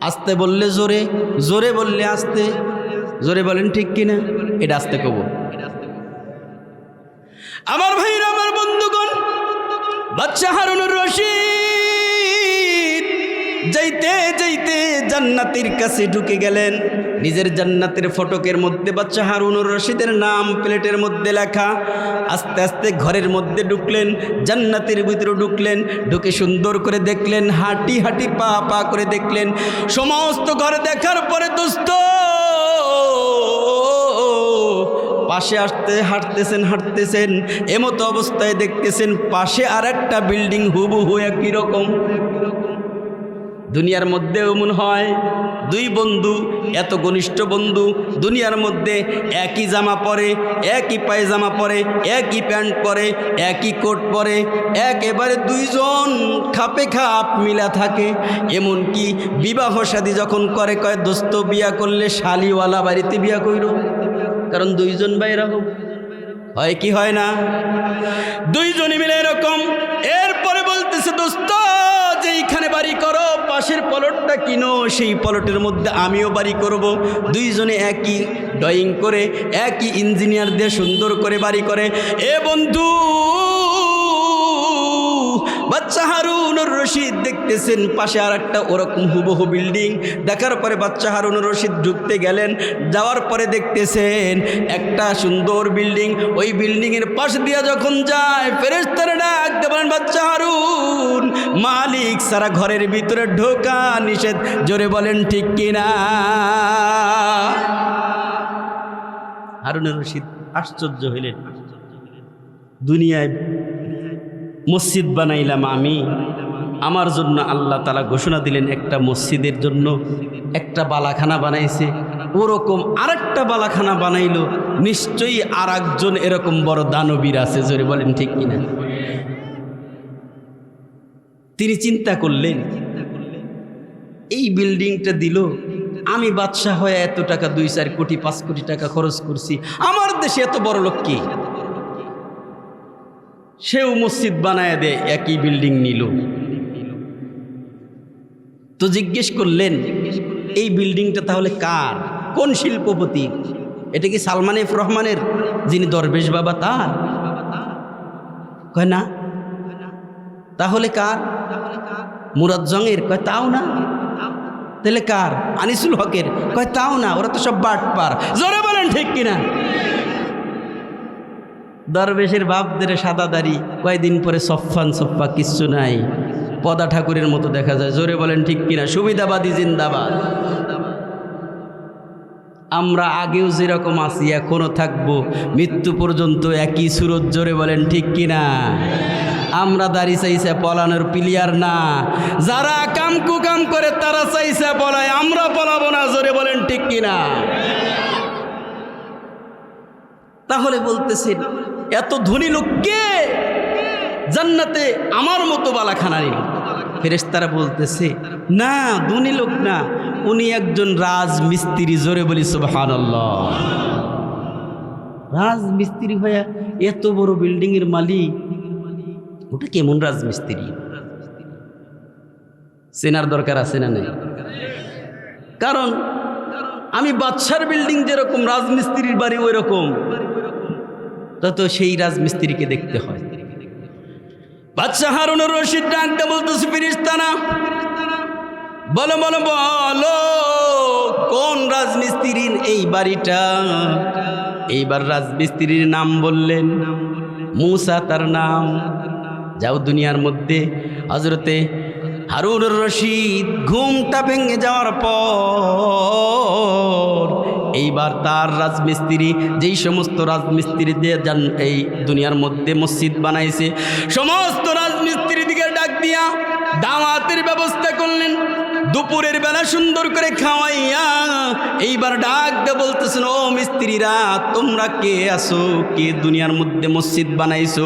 আস্তে বললে জোরে, জোরে বললে আস্তে। জোরে বলেন ঠিক কিনা? এটা আস্তে কব। আমার ভাইরা, আমার বন্ধুগণ, বাদশাহ হারুনুর রশিদ যাইতে যাইতে জান্নাতের কাছে ঢুকে গেলেন। নিজের জান্নাতের ফটকের মধ্যে বাদশাহ হারুনুর রশিদের নাম প্লেটের মধ্যে লেখা। আস্তে আস্তে ঘরের মধ্যে ঢুকলেন, জান্নাতের ভিতরে ঢুকলেন। ঢুকে সুন্দর করে দেখলেন, হাঁটি হাঁটি পা পা করে দেখলেন। সমস্ত ঘর দেখার পরে দোস্ত পাশে আসতে হাঁটতেছেন, এমতো অবস্থায় দেখতেছেন পাশে আর একটা বিল্ডিং হুবহু একই রকম। দুনিয়ার মধ্যে এমন হয়, 2 বন্ধু, এত ঘনিষ্ঠ বন্ধু, দুনিয়ার মধ্যে একই জামা পরে, একই পায়জামা পরে, একই প্যান্ট পরে, একই কোট পরে, একেবারে 2 জন খাপে খাপ মিলা থাকে। এমনকি বিবাহ শাদী যখন করে, কয় দোস্ত বিয়া করলে শালিওয়ালা বাড়িতে বিয়া কইরো, কারণ 2 জন ভাই এরকম হয় কি হয় না? 2 জনই মিলে এরকম। এরপরে বলতেছে, দোস্ত যেইখানে বাড়ি করো পাশের প্লটটা কিনো, সেই প্লটের মধ্যে আমিও বাড়ি করব। দুইজনে একই ড্রয়িং করে একই ইঞ্জিনিয়ার দিয়ে সুন্দর করে বাড়ি করে। এ বন্ধু, বাচ্চা হারুনুর রশিদ দেখতেছেন পাশে আর একটা ওরকম হুবহু বিল্ডিং। দেখার পরে বাচ্চা হারুনুর রশিদ ঢুকতে গেলেন, যাওয়ার পরে দেখতেছেন একটা সুন্দর বিল্ডিং। ওই বিল্ডিংয়ের পাশ দিয়ে যখন যায় ফেরেশতারা ডাকতে বলেন, বাচ্চা হারুন, মালিক সারা ঘরের ভিতরে ঢোকা নিষেধ। জোরে বলেন ঠিক কিনা? হারুনুর রশিদ আশ্চর্য হইলেন, দুনিয়ায় মসজিদ বানাইলাম আমি, আমার জন্য আল্লাহ তাআলা ঘোষণা দিলেন একটা মসজিদের জন্য একটা বালাখানা বানাইছে, ওরকম আরেকটা বালাখানা বানাইলো, নিশ্চয়ই আর একজন এরকম বড় দানবীর আছে। জোরে বলেন ঠিক কিনা? তিনি চিন্তা করলেন, এই বিল্ডিংটা দিল, আমি বাদশাহ হয়ে এত টাকা 2-4 কোটি 5 কোটি টাকা খরচ করছি, আমার দেশে এত বড় লোক কি, সেও মসজিদ বানায় দেয়, একই বিল্ডিং নিল। তো জিজ্ঞেস করলেন, এই বিল্ডিংটা তাহলে কার, কোন শিল্পপতি? এটা কি সালমান এফ রহমানের, যিনি দরবেশ বাবা, তার? কয় না। তাহলে কার? মুরাদ জংয়ের? কয় তাও না। তাহলে কার? আনিসুল হকের? কয় তাও না, ওরা তো সব বাটপার। জোরে বলেন ঠিক কিনা? দরবেশের বাপদের সাদা দাড়ি, কয়েকদিন পরে সফফান সফফা, কিচ্ছু নাই, পদা ঠাকুরের মতো দেখা যায়। জোরে বলেন ঠিক কিনা? সুবিধাবাদী জিন্দাবাদ। আমরা আগেও যেরকম আছি এখনো থাকবো, মৃত্যু পর্যন্ত একই সুরত। জোরে বলেন ঠিক কিনা? আমরা দাড়ি চাইছে পলানোর প্লেয়ার না, যারা কাম কুকাম করে তারা চাইছে পলায়, আমরা পলাবো না। জোরে বলেন ঠিক কিনা? তাহলে বলতেছেন, এত ধনী লোক কে জান্নাতে আমার মতো বালাখানা নিল? ফেরেশতারা বলতেছে, না, ধনী লোক না, উনি একজন রাজমিস্ত্রি। জোরে বলি সুবহানাল্লাহ। রাজমিস্ত্রি হয়ে এত বড় বিল্ডিং এর মালিক, ওটা কেমন রাজমিস্ত্রি? চেনার দরকার আছে না নাই? কারণ আমি বাদশার বিল্ডিং যেরকম, রাজমিস্ত্রির বাড়ি ওই রকম, তত সেই রাজমিস্ত্রিকে দেখতে হয়। বাদশা হারুনুর রশিদ ডাকতে বলতেছে, ফেরেশতারা বলো বলো বলো, কোন রাজমিস্ত্রির এই বাড়িটা? এইবার রাজমিস্ত্রির নাম বললেন, মুসা তার নাম। যাও দুনিয়ার মধ্যে হযরতে হারুনুর রশিদ ঘুমটা ভেঙে যাওয়ার পর এইবার তার রাজমিস্ত্রি, যেই সমস্ত রাজমিস্ত্রি দিয়ে এই দুনিয়ার মধ্যে মসজিদ বানাইছে, সমস্ত রাজমিস্ত্রি দিকে ডাক দিয়া দাওয়াতের ব্যবস্থা করলেন। দুপুরের বেলা সুন্দর করে খাওয়াইয়া এইবার ডাক দিয়ে বলতেছেন, ও মিস্ত্রিরা, তোমরা কে আসো, কে দুনিয়ার মধ্যে মসজিদ বানাইছো?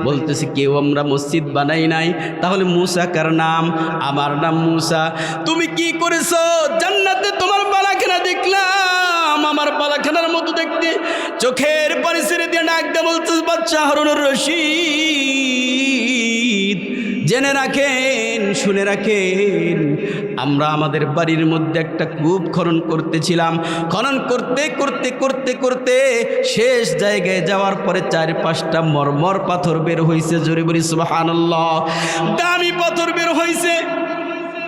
বলতেছে, কেউ আমরা মসজিদ বানাই নাই। তাহলে মুসা কার নাম? আমার নাম মুসা। তুমি কি করেছো? জান্নাতে তোমার বালাখানা দেখলাম, আমার বালাখানার মতো দেখতে। চোখের পানি ছেড়ে দিয়ে ডাক দিয়ে বলতেছে, বাদশা হারুনুর রশিদ, জেনে রাখেন, শুনে রাখেন, আমরা আমাদের বাড়ির মধ্যে একটা কূপ খনন করতেছিলাম। খনন করতে করতে করতে করতে শেষ জায়গায় যাওয়ার পরে 4-5টা মরমর পাথর বের হয়েছে। জোরে বলি সুবহানাল্লাহ। দামি পাথর বের হয়েছে।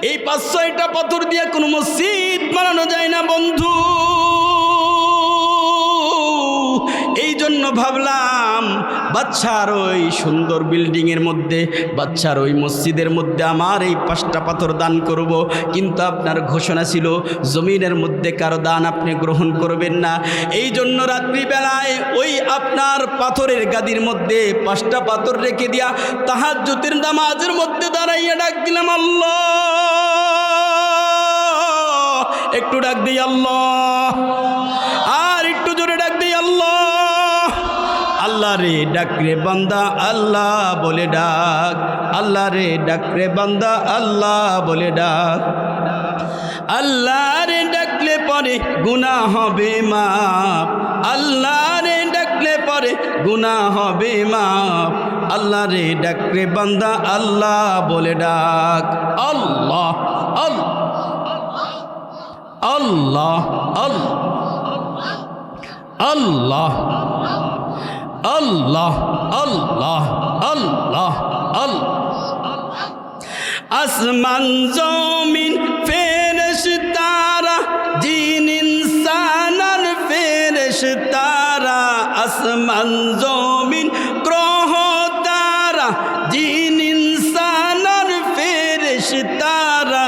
এই 5-6টা পাথর দিয়ে কোনো মসজিদ বানানো যায় না বন্ধু। এই জন্য ভাবলাম বাদশার ওই সুন্দর বিল্ডিংয়ের মধ্যে, বাদশার ওই মসজিদের মধ্যে আমার এই 5টা পাথর দান করব। কিন্তু আপনার ঘোষণা ছিল জমিনের মধ্যে কারো দান আপনি গ্রহণ করবেন না। এই জন্য রাত্রিবেলায় ওই আপনার পাথরের গাদির মধ্যে 5টা পাথর রেখে দিয়া তাহাজ্জুদের নামাজের মধ্যে দাঁড়াইয়া ডাক দিলাম, আল্লাহ। একটু ডাক দিই আল্লাহ, আর একটু জোরে ডাক দিই আল্লাহ। আল্লাহ রে ডাক রে বান্দা আল্লাহ বলে ডাক, আল্লাহ রে ডাক রে বান্দা আল্লাহ বলে ডাক। আল্লাহ রে ডাকলে পরে গুনাহ হবে মাপ, আল্লাহ রে ডাকলে করে গুনাহ হবে মাপ। আল্লাহ রে ডাক রে বান্দা আল্লাহ বলে ডাক। আল্লাহ আল্লাহ আল্লাহ আল্লাহ আল্লাহ আল্লাহ আল্লাহ। আসমান জমিন ফেরেশতারা জিন ইনসান আর ফেরেশতারা, আসমান জমিন গ্রহ তারা জিন ইনসান আর ফেরেশতারা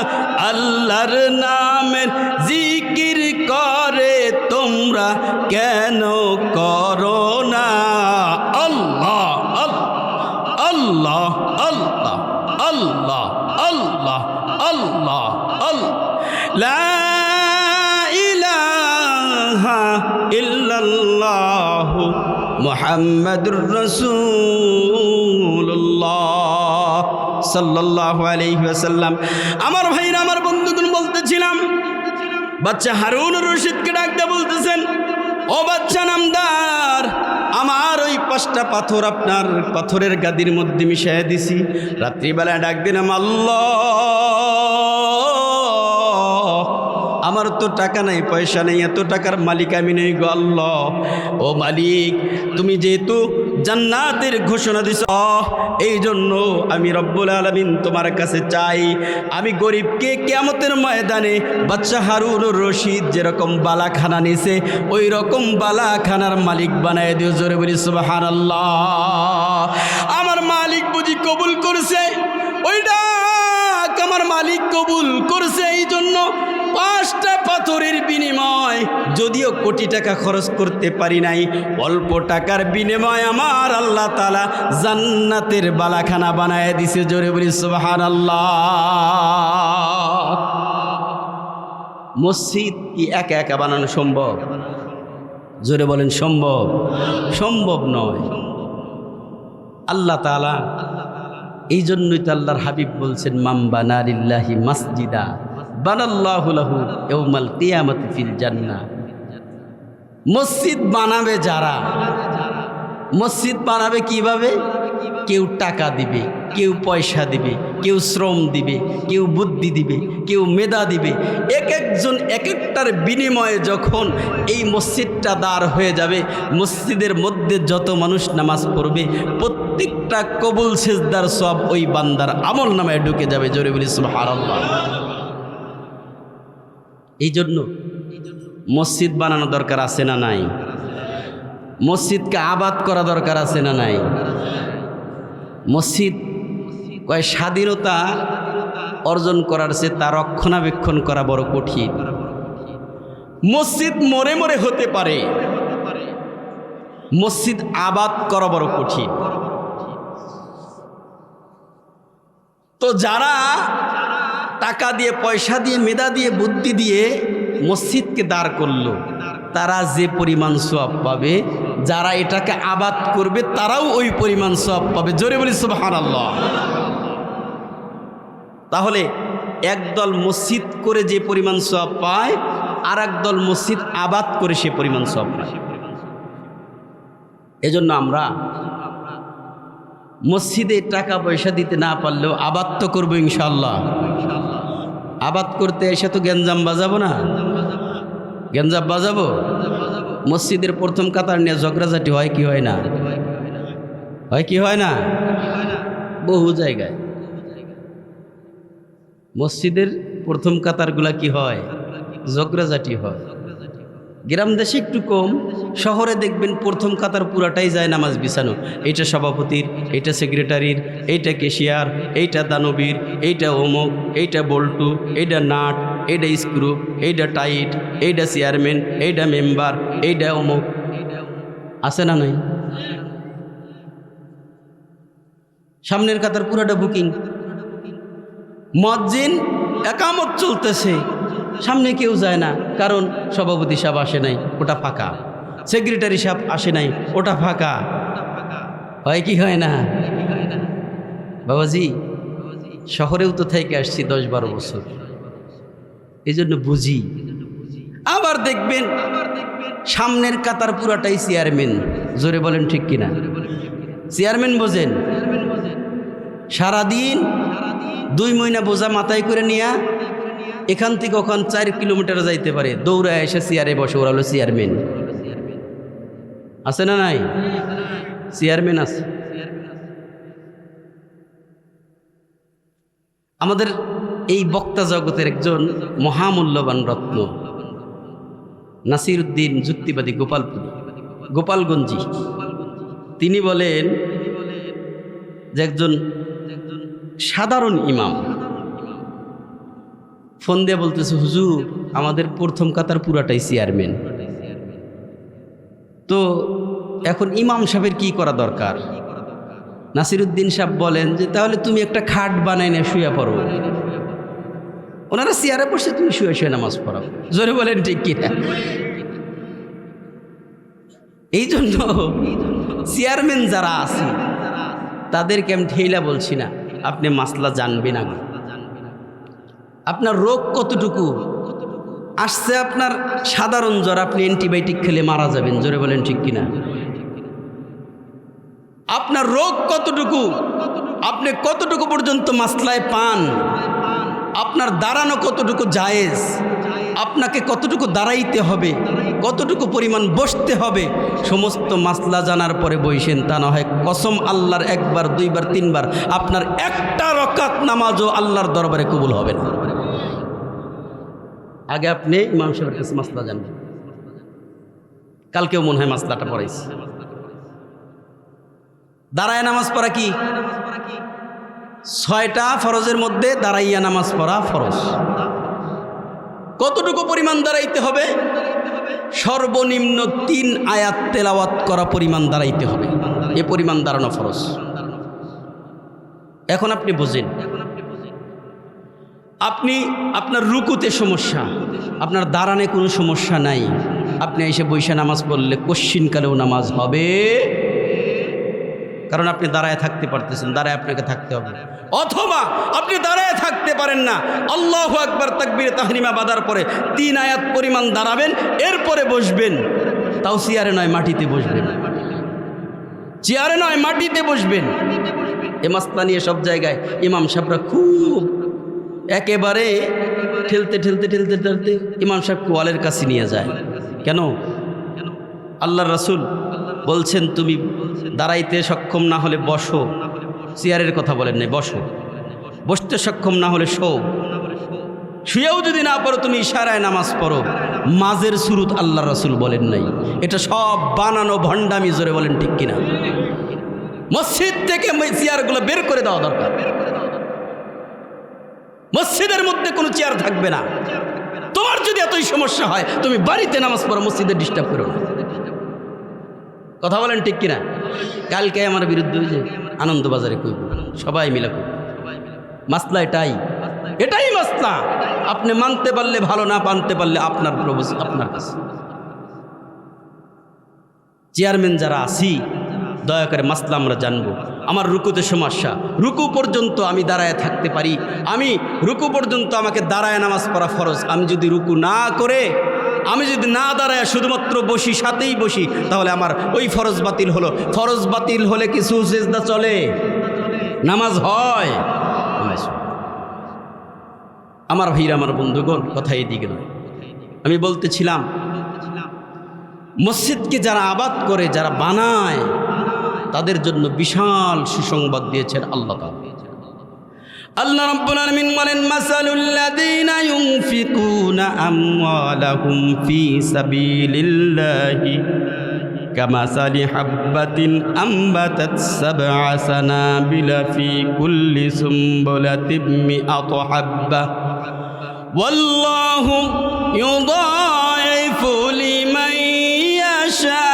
আল্লাহর নামের জিকির করে তোমরা কেন করো না? আল্লাহ আল্লাহ আল্লাহ আল্লাহ আল্লাহ আল্লাহ আল্লাহ। লা ইলাহা ইল্লাল্লাহু মুহাম্মাদুর রাসূলুল্লাহ সাল্লাল্লাহু আলাইহি ওয়াসাল্লাম। আমার ভাইরা, আমার বন্ধুগণ, বলতেছিলাম বাচ্চা হারুন রশিদকে ডাকতে বলতেছেন, ও বাচ্চা নামদার, আমার ওই 5টা পাথর আপনার পাথরের গাদির মধ্যে মিশিয়ে দিছি। রাত্রিবেলায় ডাক দিলাম, আল্লাহ, আমার তো টাকা নাই, পয়সা নেই, এত টাকার মালিক আমি নেই গো আল্লাহ। ও মালিক, তুমি যেহেতু জান্নাতের ঘোষণা দিছ, এই জন্য আমি রব্বুল আলামিন তোমার কাছে চাই, আমি গরিবকে কিয়ামতের ময়দানে বাচ্চা হারুন রশিদ যেরকম বালাখানা নিছে ওই রকম বালাখানার মালিক বানায় দিও। জোরে বলি সুবহানাল্লাহ। আমার মালিক বুঝি কবুল করছে, ওইটা আমার মালিক কবুল করছে। এই জন্য 5টা পাথরের বিনিময়, যদিও কোটি টাকা খরচ করতে পারি নাই, অল্প টাকার বিনিময় আমার আল্লাহ তাআলা জান্নাতের বালাখানা বানায় দিছে। জোরে বলি সুবহানাল্লাহ। মসজিদ কি একা একা বানানো সম্ভব? জোরে বলেন সম্ভব? সম্ভব নয়। আল্লাহ তাআলা, এই জন্যই তো আল্লাহর হাবিব বলছেন, মান বানা লিল্লাহি মাসজিদা বানাল্লাহু লাহু ইয়াউমাল কিয়ামাতি ফিল জান্নাহ। মসজিদ বানাবে যারা, মসজিদ বানাবে কিভাবে? কেউ টাকা দিবে, কেউ পয়সা দিবে, কেউ শ্রম দিবে, কেউ বুদ্ধি দিবে, কেউ মেধা দিবে। এক একজন এক একটার বিনিময়ে যখন এই মসজিদটা দাঁড় হয়ে যাবে, মসজিদের মধ্যে যত মানুষ নামাজ পড়বে প্রত্যেকটা কবুল সেজদার সওয়াব ওই বান্দার আমল নামায় ঢুকে যাবে। জোরে বলি সুবহানাল্লাহ। এই জন্য মসজিদ বানানো দরকার আছে না নাই? মসজিদকে আবাদ করা দরকার আছে না নাই? মসজিদ কয় স্বাধীনতা অর্জন করার চেয়ে তার রক্ষণাবেক্ষণ করা বড় কঠিন। মসজিদ মরে মরে হতে পারে, মসজিদ আবাদ করা বড় কঠিন। তো যারা টাকা দিয়ে, পয়সা দিয়ে, মেধা দিয়ে, বুদ্ধি দিয়ে মসজিদকে দাঁড় করলো, তারা যে পরিমাণ সওয়াব পাবে, যারা এটাকে আবাদ করবে তারাও ওই পরিমাণ সওয়াব পাবে। জোরে বলি সুবহানাল্লাহ। তাহলে একদল মসজিদ করে যে পরিমাণ সওয়াব পায়, আর একদল মসজিদ আবাদ করে সে পরিমাণ সওয়াব পায়। এজন্য আমরা মসজিদে টাকা পয়সা দিতে না পারলেও আবাদ তো করবো ইনশাআল্লাহ। আবাদ করতে এসে তো গ্যাঞ্জাম বাজাবো না? গ্যাঞ্জাম বাজাবো? মসজিদের প্রথম কাতার নিয়ে ঝগড়াঝাটি হয় কি হয় না? হয় কি হয় না? বহু জায়গায় মসজিদের প্রথম কাতারগুলা কি হয়? ঝগড়াঝাটি হয়। গ্রাম দেশে একটু কম, শহরে দেখবেন প্রথম কাতার পুরাটাই যায় নামাজ বিছানো। এইটা সভাপতির, এইটা সেক্রেটারির, এইটা কেশিয়ার, এইটা দানবীর, এইটা অমুক, এইটা বল্টু, এইটা নাট, এইটা স্ক্রু, এইটা টাইট, এইটা চেয়ারম্যান, এইটা মেম্বার, এইটা অমুক। আছে না নাই? সামনের কাতার পুরাটা বুকিং। মুয়াজ্জিন একামত চলতেছে, সামনে কেউ যায় না, কারণ সভাপতি সাহেব আসে নাই, ওটা ফাঁকা। সেক্রেটারি সাহেব আসে নাই, ওটা ফাঁকা। হয় কি হয় না? বাবাজি, শহরেও তো থেকে আসছি 10-12 বছর, এই জন্য বুঝি। আবার দেখবেন সামনের কাতার পুরাটাই চেয়ারম্যান, জোরে বলেন ঠিক কিনা? চেয়ারম্যান বোঝেন, সারাদিন 2 মহিনা বোঝা মাথায় করে নিয়ে এখান থেকে ওখান 4 কিলোমিটার যাইতে পারে, দৌড়ায় এসে চেয়ারে বসে। ওরা হলো চেয়ারম্যান। আছে না নাই? চেয়ারম্যান আছে। আমাদের এই বক্তা জগতের একজন মহামূল্যবান রত্ন নাসিরউদ্দিন যুক্তিবাদী গোপালগঞ্জি, তিনি বলেন যে একজন সাধারণ ইমাম ফোন দিয়ে বলতেছে, হুজুর আমাদের প্রথম কাতার পুরাটাই চেয়ারম্যান, তো এখন ইমাম সাহেবের কি করা দরকার? নাসিরউদ্দিন সাহেব বলেন যে তাহলে তুমি একটা খাট বানাই না শুয়ে পড়ো। ওনারা চেয়ারে বসে, তুমি শুয়ে শুয়ে নামাজ পড়াও। জোরে বলেন ঠিক কিনা? এই জন্য চেয়ারম্যান যারা আছে তাদেরকে আমি ঠেলা বলছি না, আপনি মাসলা জানবেন আগে। আপনার রোগ কতটুকু আসছে, আপনার সাধারণ জ্বর, আপনি অ্যান্টিবায়োটিক খেলে মারা যাবেন। জোরে বলেন ঠিক কিনা? আপনার রোগ কতটুকু, আপনি কতটুকু পর্যন্ত মাসলায় পান, আপনার দাঁড়ানো কতটুকু জায়েজ, আপনাকে কতটুকু দাঁড়াইতে হবে, কতটুকু পরিমাণ বসতে হবে, সমস্ত মাসলা জানার পরে বইসেন। তা না হয় কসম আল্লাহর 1 বার 2 বার 3 বার আপনার একটা রাকাত নামাজও আল্লাহর দরবারে কবুল হবে না। আগে আপনি ইমাম সাহেবের কাছে মাসলা জানবেন। কালকেও মনে হয় মাসলাটা পড়াইছি। দাঁড়ায় নামাজ পড়া কি? 6টা ফরজের মধ্যে দাঁড়াইয়া নামাজ পড়া ফরজ। কতটুকু পরিমাণ দাঁড়াইতে হবে? সর্বনিম্ন 3 আয়াত তেলাওয়াত করা পরিমাণ দাঁড়াইতে হবে। এ পরিমাণ দাঁড়ানো ফরজ। এখন আপনি বোঝেন, আপনি আপনার রুকুতে সমস্যা, আপনার দাঁড়ানে কোনো সমস্যা নাই, আপনি এসে বৈশা নামাজ পড়লে কশ্চিনকালেও নামাজ হবে, কারণ আপনি দাঁড়ায় থাকতে পারতেছেন, দাঁড়ায় আপনাকে থাকতে হবে। অথবা আপনি দাঁড়ায় থাকতে পারেন না, আল্লাহু আকবার তাকবীরে তাহরিমা বাঁধার পরে 3 আয়াত পরিমাণ দাঁড়াবেন, এরপরে বসবেন। তাও চেয়ারে নয়, মাটিতে বসবেন। চেয়ারে নয়, মাটিতে বসবেন। এ মাসলা নিয়ে সব জায়গায় ইমাম সাহেবরা খুব একেবারে ঠেলতে ইমাম সাহেবকে ওয়ালের কাছে নিয়ে যায়। কেন? আল্লাহর রাসূল বলছেন তুমি দাঁড়াইতে সক্ষম না হলে বসো। চেয়ারের কথা বলেন নাই, বসো। বসতে সক্ষম না হলে শো। শুয়েও যদি না পড়ো তুমি ইশারায় নামাজ পড়ো। মাঝের সুরুত আল্লাহর রাসূল বলেন নাই। এটা সব বানানো ভণ্ডামি। জোরে বলেন ঠিক কিনা? মসজিদ থেকে চেয়ারগুলো বের করে দেওয়া দরকার। মসজিদের মধ্যে কোনো চেয়ার থাকবে না। তোমার যদি এতই সমস্যা হয় তুমি বাড়িতে নামাজ পড়ো, মসজিদে ডিস্টার্ব করো না। কথা বলেন ঠিক কিনা? কালকে আমার বিরুদ্ধে ওই যে আনন্দবাজারে কইব, সবাই মিলে কইব। মাসলা এটাই মাসলা। আপনি মানতে পারলে ভালো, না মানতে পারলে আপনার প্রভু আপনার কাছে। চেয়ারম্যান যারা আছি দয়া করে মাসলা আমরা জানবো। আমার রুকুতে সমস্যা, রুকু পর্যন্ত আমি দাঁড়ায় থাকতে পারি, আমি রুকু পর্যন্ত আমাকে দাঁড়ায় নামাজ পড়া ফরজ। আমি যদি রুকু না করে, আমি যদি না দাঁড়ায় শুধুমাত্র বসি, সাথেই বসি, তাহলে আমার ওই ফরজ বাতিল হলো। ফরজ বাতিল হলে কিছু সিজদা চলে, নামাজ হয়। আমার ভাইরা, আমার বন্ধুগণ, কথা এদিকে নয়। আমি বলতেছিলাম মসজিদকে যারা আবাদ করে, যারা বানায়, তাদের জন্য বিশাল সুসংবাদ দিয়েছেন আল্লাহ তাআলা। আল্লাহ রাব্বুল আলামিন বলেন, মাসালুল লাযীনা ইউনফিকুনা আমওয়ালাহুম ফি সাবিলিল্লাহি কামাসালি হাববাতিন আমবাতাত সাবআ সানাবিলা ফি কুল্লি সুমবুলাতিন মিআতু হাব্বা ওয়াল্লাহু ইউদাইফু লিমান ইয়াশা।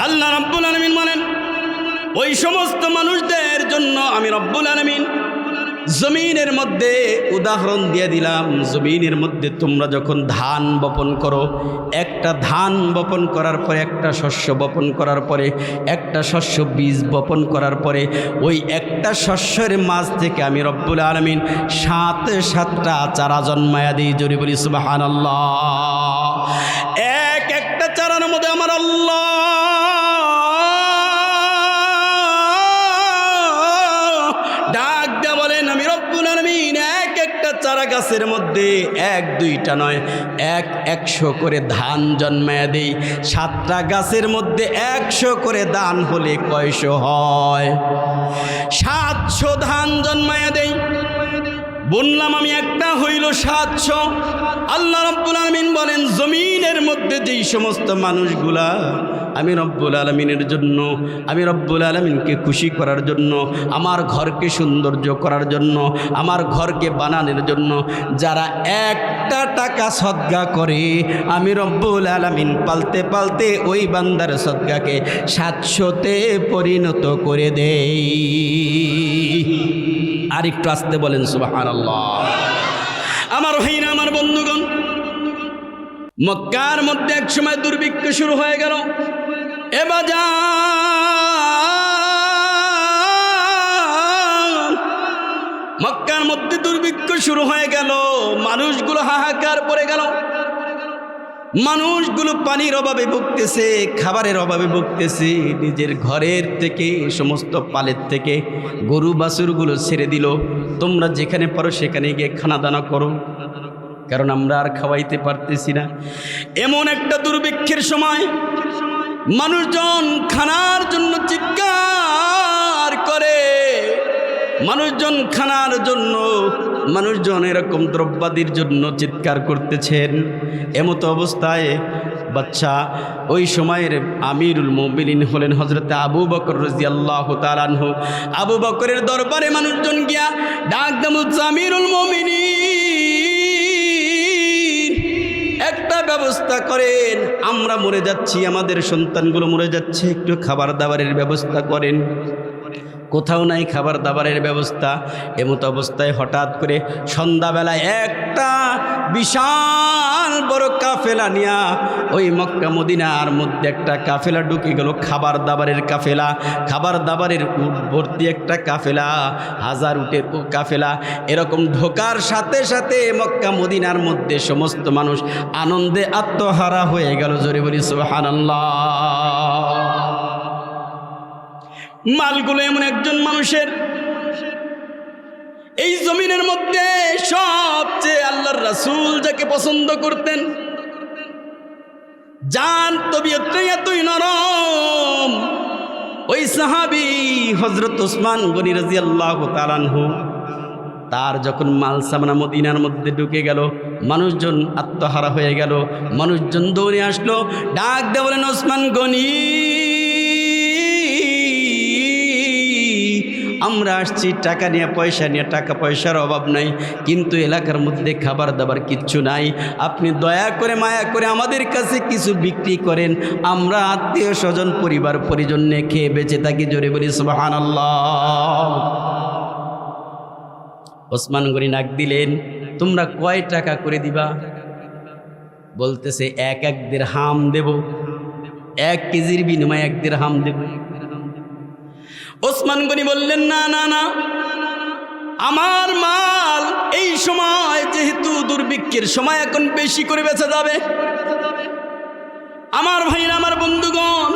আল্লাহ রাব্বুল আলামিন বলেন, ওই সমস্ত মানুষদের জন্য আমি রব্বুল আলামিন জমিনের মধ্যে উদাহরণ দিয়ে দিলাম, জমিনের মধ্যে তোমরা যখন ধান বপন করো, একটা ধান বপন করার পরে, একটা শস্য বপন করার পরে, একটা শস্য বীজ বপন করার পরে, ওই একটা শস্যের মাঝ থেকে আমি রব্বুল আলামিন সাতটা চারা জন্মায়া দিই। জোরে বলি সুবহানাল্লাহ। একটা চারার মধ্যে আমার আল্লাহ ডাক দেয়া বলেন, আমি রব্বুল আলামিন একটা চারা গাছের মধ্যে 1-2টা নয়, 100 করে ধান জন্মায়া দেই। 7টা গাছের মধ্যে 100 করে ধান হলে কয়শো হয়? 700 ধান জন্মায়া দেই। বললাম আমি একটা হইল 700। আল্লাহ রব্বুল আলামিন বলেন, জমিনের মধ্যে যেই সমস্ত মানুষগুলা আমি রব্বুল আলামিনের জন্য, আমি রব্বুল আলামিনকে খুশি করার জন্য, আমার ঘরকে সৌন্দর্য করার জন্য, আমার ঘরকে বানানোর জন্য যারা 1টা টাকা সদকা করে, আমি রব্বুল আলামিন পালতে পালতে ওই বান্দার সদকাকে 700-তে পরিণত করে দেই। আর একটু আসতে বলেন সুবহানাল্লাহ। আমার ভাইরা, আমার বন্ধুগণ, মক্কার মধ্যে এক সময় দুর্ভিক্ষ শুরু হয়ে গেল। মক্কার মধ্যে দুর্ভিক্ষ শুরু হয়ে গেল, মানুষগুলো হাহাকার পড়ে গেল। মানুষগুলো পানির অভাবে ভুগতেছে, খাবারের অভাবে ভুগতেছে। নিজের ঘরের থেকে, সমস্ত পালের থেকে গরু বাছুরগুলো ছেড়ে দিল, তোমরা যেখানে পারো সেখানে গিয়ে খানা দানা করো, কারণ আমরা আর খাওয়াইতে পারতেছি না। এমন একটা দুর্ভিক্ষের সময় মানুষজন খানার জন্য চিৎকার করে, মানুষজন খানার জন্য, মানুষজন এরকম দ্রব্যাদির জন্য চিৎকার করতেছেন। এমত অবস্থায় বাচ্চা ওই সময়ের আমিরুল মুমিনিন হলেন হযরত আবু বকর রাদিয়াল্লাহু তাআলা আনহু। আবু বকরের দরবারে মানুষজন গিয়া ডাক দেয়, আমিরুল মুমিনিন, একটা ব্যবস্থা করেন, আমরা মরে যাচ্ছি, আমাদের সন্তানগুলো মরে যাচ্ছে, একটু খাবার দাবারের ব্যবস্থা করেন। কোথাও নাই খাবার দাবারের ব্যবস্থা। এমত অবস্থায় হঠাৎ করে সন্ধ্যাবেলায় একটা বিশাল বড় কাফেলা নিয়া ওই মক্কা মদিনার মধ্যে একটা কাফেলা ঢুকে গেল, খাবার দাবারের কাফেলা, খাবার দাবারের উট ভর্তি একটা কাফেলা, 1000 উটের কাফেলা। এরকম ঢোকার সাথে সাথে মক্কা মদিনার মধ্যে সমস্ত মানুষ আনন্দে আত্মহারা হয়ে গেল। জোরে বলি সুবহানাল্লাহ। মালগুলো এমন একজন মানুষের, এই জমিনের মধ্যে সবচেয়ে আল্লাহর রাসূল যাকে পছন্দ করতেন, যার তবিয়তটা এতই নরম, ওই সাহাবী হযরত ওসমান গনি রাদিয়াল্লাহু তাআলা আনহু, তার যখন মাল সামনা মদিনার মধ্যে ঢুকে গেল, মানুষজন আত্মহারা হয়ে গেল। মানুষজন দৌড়ে আসলো, ডাক দিয়ে বলেন, ওসমান গনি, আমরা আসছি টাকা নিয়ে, পয়সা নিয়ে, টাকা পয়সার অভাব নাই, কিন্তু এলাকার মধ্যে খাবার দাবার কিচ্ছু নাই, আপনি দয়া করে মায়া করে আমাদের কাছে কিছু বিক্রি করেন, আমরা আত্মীয় স্বজন পরিবার পরিজন নিয়ে খেয়ে বেঁচে থাকি। জোরে বলি সুবহানাল্লাহ। ওসমান গনি ডাক দিলেন, তোমরা কয় টাকা করে দিবা? বলতেছে 1 দিরহাম দেব, 1 কেজির বিনিময়ে 1 দিরহাম দেব। ওসমান গনি বললেন, না না না, আমার মাল এই সময় যেহেতু দুর্ভিক্ষের সময় এখন বেশি করে বেচা যাবে। আমার ভাইরা, আমার বন্ধুগণ,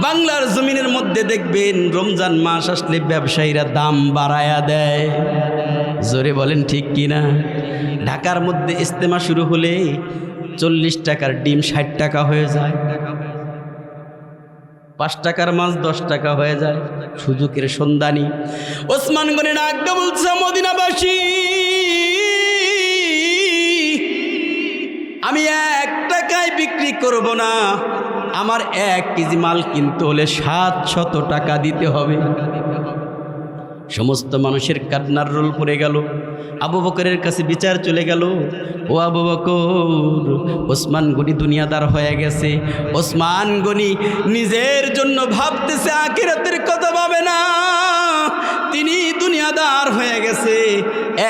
বাংলার জমিনের মধ্যে দেখবেন রমজান মাস আসলে ব্যবসায়ীরা দাম বাড়ায়া দেয়। জোরে বলেন ঠিক কিনা? ঢাকার মধ্যে ইজতেমা শুরু হলে 40 টাকার ডিম 60 টাকা হয়ে যায়, 5 টাকার মাছ 10 টাকা হয়ে যায়। সুযোগের সন্ধানী ওসমান গনি ডাক দিয়ে বলছে, মদিনাবাসী, আমি 1 টাকায় বিক্রি করব না, আমার 1 কেজি মাল কিনতে হলে 700 টাকা দিতে হবে। সমস্ত মানুষের কান্নার রোল পড়ে গেল। আবু বকরের কাছে বিচার চলে গেল, ও আবু বকর, ওসমান গনি দুনিয়াদার হয়ে গেছে। ওসমান গনি নিজের জন্য ভাবতেছে, আখিরাতের কথা ভাবে না। তিনি দুনিয়াদার হয়ে গেছে।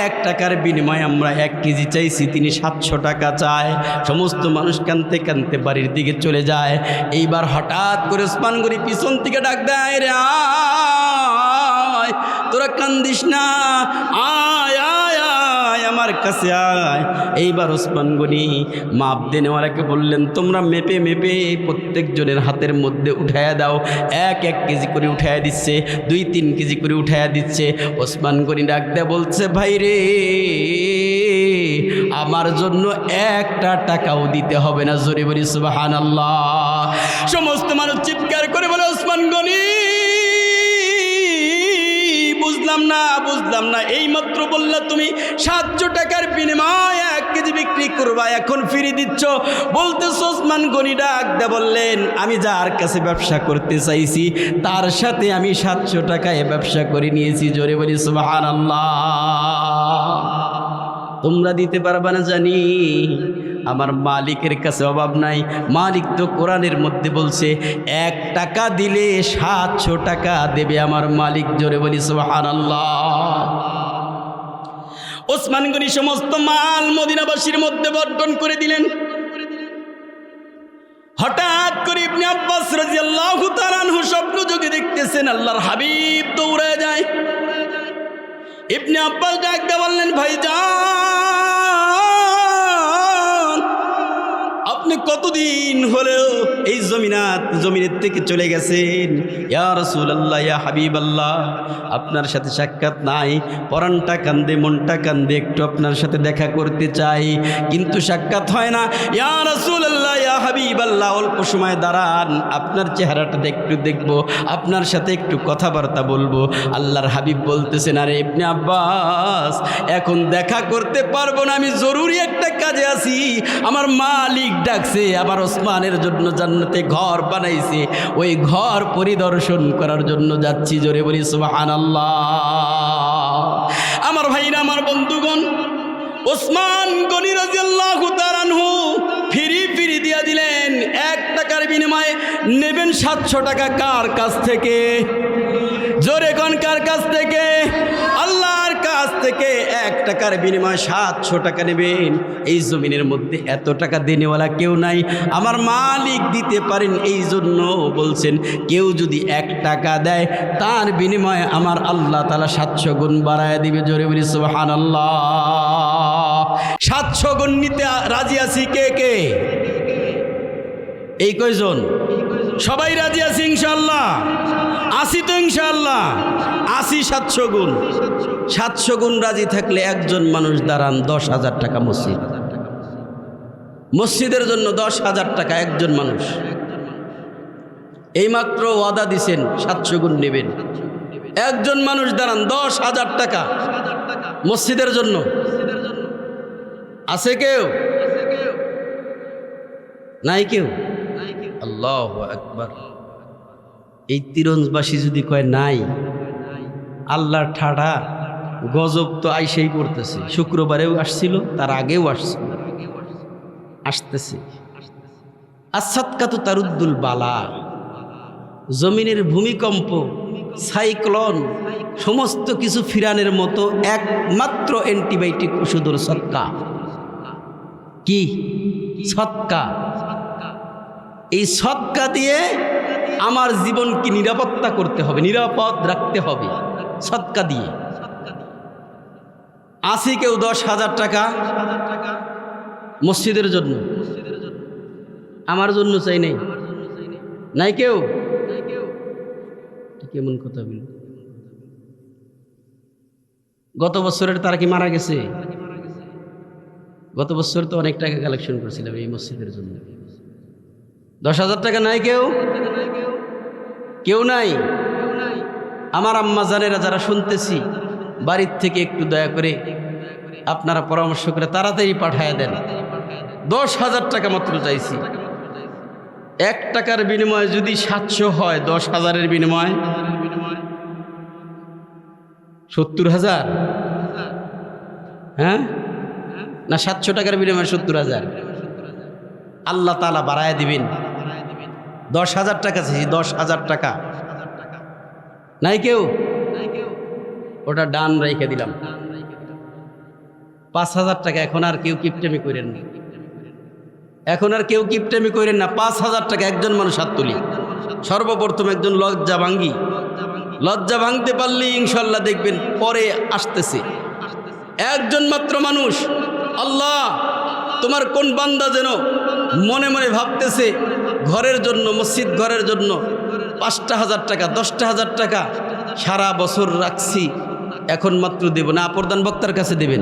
1 টাকার বিনিময়ে আমরা 1 কেজি চাইছি, তিনি 700 টাকা চায়। সমস্ত মানুষ কানতে কানতে বাড়ির দিকে চলে যায়। এইবার হঠাৎ করে ওসমান গনি পিছন থেকে ডাক দেয়, রে আয়, তোরা কান্দিস না, আয় আয় আয় আমার কাছে আয়। এইবার ওসমান গনি মাপ দেনেওয়ালাকে বললেন, তোমরা মেপে মেপে প্রত্যেকজনের হাতের মধ্যে উঠায়া দাও। 1-1 কেজি করে উঠায়া দিচ্ছে, 2-3 কেজি করে উঠায়া দিচ্ছে। ওসমান গনি ডাক দেয়া বলছে, ভাই রে, আমার জন্য 1টা টাকাও দিতে হবে না। জোরে বলি সুবহানাল্লাহ। সমস্ত মানুষ চিৎকার করে বলে, ওসমান গনি, বুঝলাম না, এই মাত্র বললা তুমি 700 টাকার বিনিময়ে 1 কেজি বিক্রি করবা, এখন ফিরে দিচ্ছ। বলতেছ ওসমান গনি ডাক দেয়া বললেন, আমি যার কাছে ব্যবসা করতে চাইছি তার সাথে আমি 700 টাকায় ব্যবসা করে নিয়েছি। জোরে বলি সুবহানাল্লাহ। তোমরা দিতে পারবা না জানি, আমার মালিকের কাছে অভাব নাই। মালিক তো কোরআনের মধ্যে বলছে 1 টাকা দিলে 700 টাকা দেবে আমার মালিক। জোরে বলি সুবহানাল্লাহ। ওসমান গনি সমস্ত মাল মদিনাবাসীর মধ্যে বন্টন করে দিলেন। হঠাৎ করে ইবনে আব্বাস রাদিয়াল্লাহু তাআলা আনহু স্বপ্ন যোগে দেখতেছেন আল্লাহর হাবিব দৌড়ে যায়। ইবনে আব্বাস ডাক দিয়ে বললেন, ভাইজান, আপনি কতদিন হলো এই জমিনের থেকে চলে গেছেন? ইয়া রাসূলুল্লাহ, ইয়া হাবিবাল্লাহ, আপনার সাথে সাক্ষাৎ নাই। পরানটা কান্দে, মনটা কান্দে, একটু আপনার সাথে দেখা করতে চাই, কিন্তু সাক্ষাৎ হয় না। ইয়া রাসূলুল্লাহ, ইয়া হাবিবাল্লাহ, অল্প সময় দাঁড়ান, আপনার চেহারাটা একটু দেখবো, আপনার সাথে একটু কথাবার্তা বলবো। আল্লাহর হাবিব বলতেছেন, আরে ইবনে আব্বাস, এখন দেখা করতে পারবো না, আমি জরুরি একটা কাজে আছি। আমার মালিক ডাকছে, আমার ওসমানের জন্য জান্নাতে ঘর বানাইছে, ওই ঘর পরিদর্শন করার জন্য যাচ্ছি। জোরে বলি সুবহানাল্লাহ। আমার ভাইরা, আমার বন্ধুগণ, ওসমান গনি রাদিয়াল্লাহু তাআলা আনহু ফিরি দিয়া দিলেন। 1 টাকার বিনিময়ে নেবেন 700 টাকা। কার কাছ থেকে? জোরে কোন কার কাছ থেকে? আল্লাহর কাছ থেকে 1 টাকার বিনিময়ে 700 টাকা নেবেন। এই জমিনের মধ্যে এত টাকা দেনেওয়ালা কেউ নাই, আমার মালিক দিতে পারেন। এই জন্য বলছেন, কেউ যদি 1 টাকা দেয় তার বিনিময়ে আমার আল্লাহ তাআলা 700 গুণ বাড়ায় দিবে। জোরে বলি সুবহানাল্লাহ। 700 গুণ নিতে রাজি আছি কে কে? এই কয়জন? সবাই রাজি আছি ইনশাআল্লাহ? আসি তো ইনশাআল্লাহ? আসি 700 গুণ। 700 গুণ রাজি থাকলে একজন মানুষ দাঁড়ান 10,000 টাকা মসজিদের জন্য 10,000 টাকা একজন মানুষ। এইমাত্র ওয়াদা দিছেন 700 গুণ নেবেন। একজন মানুষ দাঁড়ান 10,000 টাকা মসজিদের জন্য। আছে কেউ? নাই কেউ? আল্লাহু আকবার। এই তিরঞ্জবাসী যদি কয় নাই, আল্লাহর ঠাড়া গজব তো আইসেই পড়তেছে। শুক্রবারেও আসছিল, তার আগেও আসতেছে। আসাদকাতু তারুদ্দুল বালা, জমিনের ভূমিকম্প, সাইক্লোন, সমস্ত কিছু ফিরানের মতো একমাত্র অ্যান্টিবায়োটিক ওষুধের সদকা। কি সদকা? এই সদকা দিয়ে আমার জীবনকে নিরাপত্তা করতে হবে, নিরাপদ রাখতে হবে সদকা দিয়ে। আসি কেউ 10,000 টাকা মসজিদের জন্য? আমার জন্য চাই নাই? নাই কেউ? কেমন কথা বলি? গত বছরের তারা কি মারা গেছে? গত বছর তো অনেক টাকা কালেকশন করেছিলাম এই মসজিদের জন্য। 10,000 টাকা নাই কেউ? কেউ নাই? আমার আম্মা জানেরা যারা শুনতেছি, বাড়ির থেকে একটু দয়া করে আপনারা পরামর্শ করে তাড়াতাড়ি পাঠায় দেন। 10,000 টাকা মাত্র চাইছি। 1 টাকার বিনিময়ে যদি 700 হয়, 10,000-এর বিনিময় 70,000। হ্যাঁ, না 700 টাকার বিনিময়ে 70,000? আল্লাহ তাআলা বাড়ায় দিবেন। 10,000 টাকা চাইছি, 10,000 টাকা নাই কেউ? ওটা ডান রেখে দিলাম। 5,000 টাকা। এখন আর কেউ কিপটেমি করেন না, এখন আর কেউ কিপটেমি করেন না। 5,000 টাকা একজন মানুষ হাত তুলি। সর্বপ্রথম একজন লজ্জা ভাঙ্গি, লজ্জা ভাঙতে পারলে ইনশাল্লাহ দেখবেন পরে আসতেছে। একজন মাত্র মানুষ, আল্লাহ তোমার কোন বান্দা যেন মনে মনে ভাবতেছে ঘরের জন্য, মসজিদ ঘরের জন্য 5,000 টাকা, 10,000 টাকা সারা বছর রাখছি, এখন মাত্র দেব না। প্রধান বক্তার কাছে দেবেন।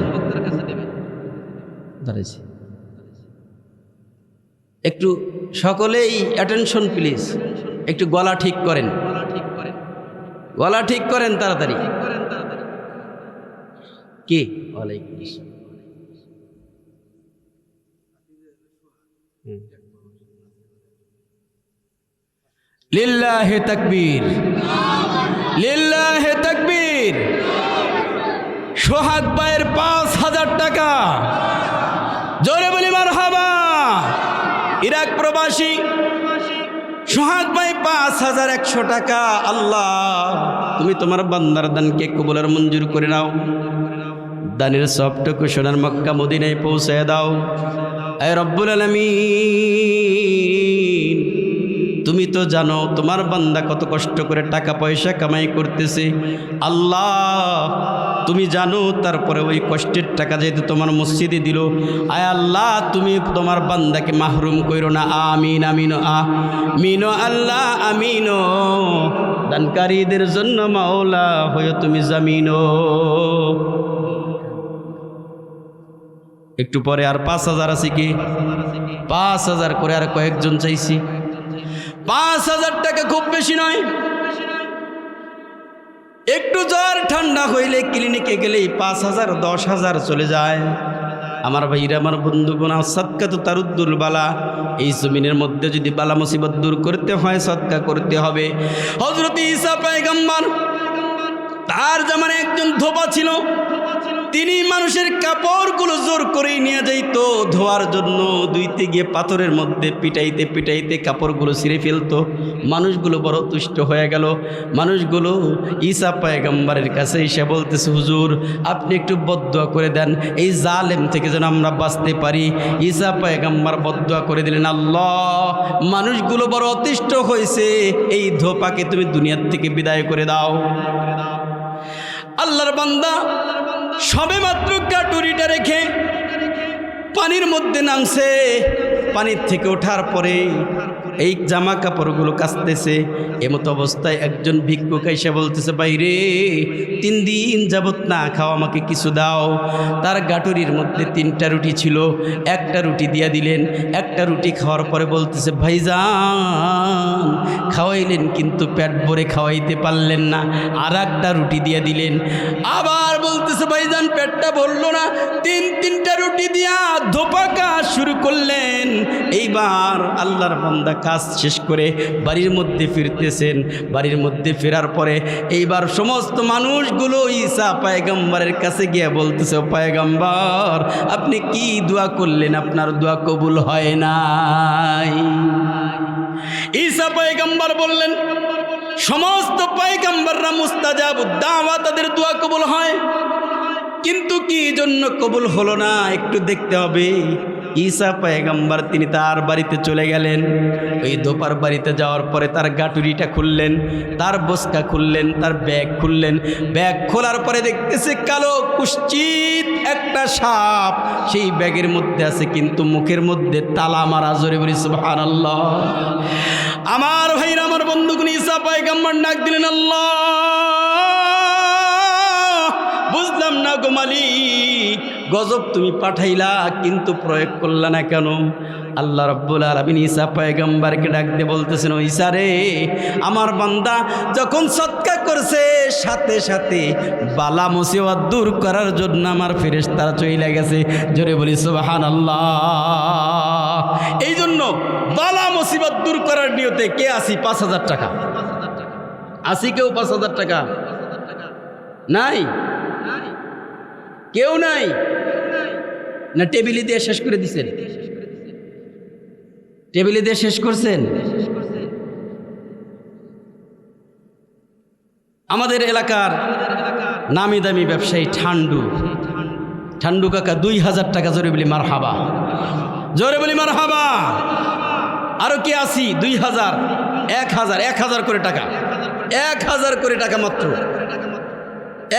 দাঁড়াইছি একটু, সকলেই অ্যাটেনশন প্লিজ। একটু গলা ঠিক করেন, গলা ঠিক করেন তাড়াতাড়ি। কি? ওয়ালাইকুম আসসালাম। লিল্লাহে তাকবীর, লিল্লাহে তাকবীর। সোহাগ ভাইয়ের 5,000 টাকা, জোরে বলি মারহাবা। ইরাক প্রবাসী সোহাগ ভাই 5,100 টাকা। আল্লাহ তুমি তোমার বান্দার দানকে কবুলের মঞ্জুর করে নাও। দানের সবটুকু সোনার মক্কা মদিনায় পৌঁছে দাও। এ রব্বুল আলামিন, তুমি তো জানো তোমার বান্দা কত কষ্ট করে টাকা পয়সা কামাই করতেছে। আল্লাহ তুমি জানো, তারপরে ওই কষ্টের টাকা যেহেতু তোমার মসজিদে দিল, আয় আল্লাহ তুমি তোমার বান্দাকে মাহরুম কইরো না। আমিন আমিন আমিন আল্লাহ আমিন। দানকারীদের জন্য মাওলা হয়ে তুমি জামিন। একটু পরে আর 5,000 আছে কি? 5,000 করে আর কয়েকজন চাইছি। 5,000 টাকা খুব বেশি নয়। একটু জ্বর ঠান্ডা হইলে ক্লিনিকে গেলেই 5,000 10,000 চলে যায়। আমার ভাইরা, আমার বন্ধুগণ, সদকা তো তারুদ্দুল বালা। এই জমিনের মধ্যে যদি বালা মুসিবত দূর করতে হয় সদকা করতে হবে। হযরত ঈসা পয়গম্বর, তার জামানে একজন ধোপা ছিল। তিনি মানুষের কাপড়গুলো জোর করেই নিয়ে যাইতো ধোয়ার জন্য। ধুইতে গিয়ে পাথরের মধ্যে পিটাইতে পিটাইতে কাপড়গুলো ছিঁড়ে ফেলতো। মানুষগুলো বড় তুষ্ট হয়ে গেল। মানুষগুলো ঈসা পয়গম্বরের কাছে এসে বলতেছে, হুজুর আপনি একটু বদদুয়া করে দেন, এই জালেম থেকে যেন আমরা বাঁচতে পারি। ঈসা পয়গম্বর বদদুয়া করে দিলেন, আল্লাহ মানুষগুলো বড় অতিষ্ঠ হয়েছে, এই ধোপাকে তুমি দুনিয়ার থেকে বিদায় করে দাও। আল্লাহর বান্দা সবে মাত্র কাটুরিটা রেখে পানির মধ্যে নামছে। পানির থেকে ওঠার পরে এই জামা কাপড়গুলো কাচতেছে। এমতো অবস্থায় একজন ভিক্ষুক এসে বলতেছে, বাইরে 3 দিন যাবত না খাও, আমাকে কিছু দাও। তার গাটুরির মধ্যে 3টা রুটি ছিল, একটা রুটি দিয়া দিলেন। একটা রুটি খাওয়ার পরে বলতেছে, ভাইজান খাওয়াইলেন কিন্তু পেট ভরে খাওয়াইতে পারলেন না, আর একটা রুটি দিয়া দিলেন। আবার বলতেছে, ভাইজান পেটটা ভরলো না। 3টা রুটি দিয়া ধোপা কাজ শুরু করলেন। এইবার আল্লাহর বান্দা কাজ শেষ করে বাড়ির মধ্যে ফিরতেছেন। বাড়ির মধ্যে ফেরার পরে এইবার সমস্ত মানুষগুলো ঈসা পয়গম্বরের কাছে গিয়ে বলতেছে, ও পয়গম্বর আপনি কি দোয়া করলেন, আপনার দোয়া কবুল হয় নাই। ঈসা পয়গম্বর বললেন, সমস্ত পয়গম্বররা মুস্তাজাবুদ দাওয়া, তাদের দোয়া কবুল হয়, কিন্তু কি জন্য কবুল হলো না একটু দেখতে হবে। ঈসা পয়গম্বর তিনি তার বাড়িতে চলে গেলেন। ওই দোপার বাড়িতে যাওয়ার পরে তার গাটুরিটা খুললেন, তার বস্কা খুললেন, তার ব্যাগ খুললেন। ব্যাগ খোলার পরে দেখতেছে কালো কুশ্চিত একটা সাপ সেই ব্যাগের মধ্যে আছে, কিন্তু মুখের মধ্যে তালা মারা। জোরে বলি সুবহানাল্লাহ। আমার ভাইরা, আমার বন্ধুগণ, ঈসা পয়গম্বর ডাক দিলেন, আল্লাহ বুঝলাম না গো মালিক, গজব তুমি পাঠাইলা কিন্তু প্রয়োগ করলা না কেন? আল্লাহ রাব্বুল আলামিন ঈসা পয়গম্বরকে ডাক দিয়ে বলতেছেন, ও ঈসা রে, আমার বান্দা যখন সদকা করছে সাথে সাথে বালা মুসিবত দূর করার জন্য আমার ফেরেশতারা চলে গেছে। জোরে বলি সুবহানাল্লাহ। এই জন্য বালা মুসিবত দূর করার নিয়তে কে আসি 5,000 টাকা আসি? কেউ 5,000 টাকা নাই? কেউ নাই? না টেবিলে দিয়ে শেষ করে দিছেন? টেবিলে দিয়ে শেষ করছেন? আমাদের এলাকার নামি দামি ব্যবসায়ী ঠান্ডু কাকা 2000 টাকা, জোরে বলি মারহাবা, জোরে বলি মারহাবা। আরো কি আছি? 2000, 1000, 1000 করে টাকা, 1000 করে টাকা, মাত্র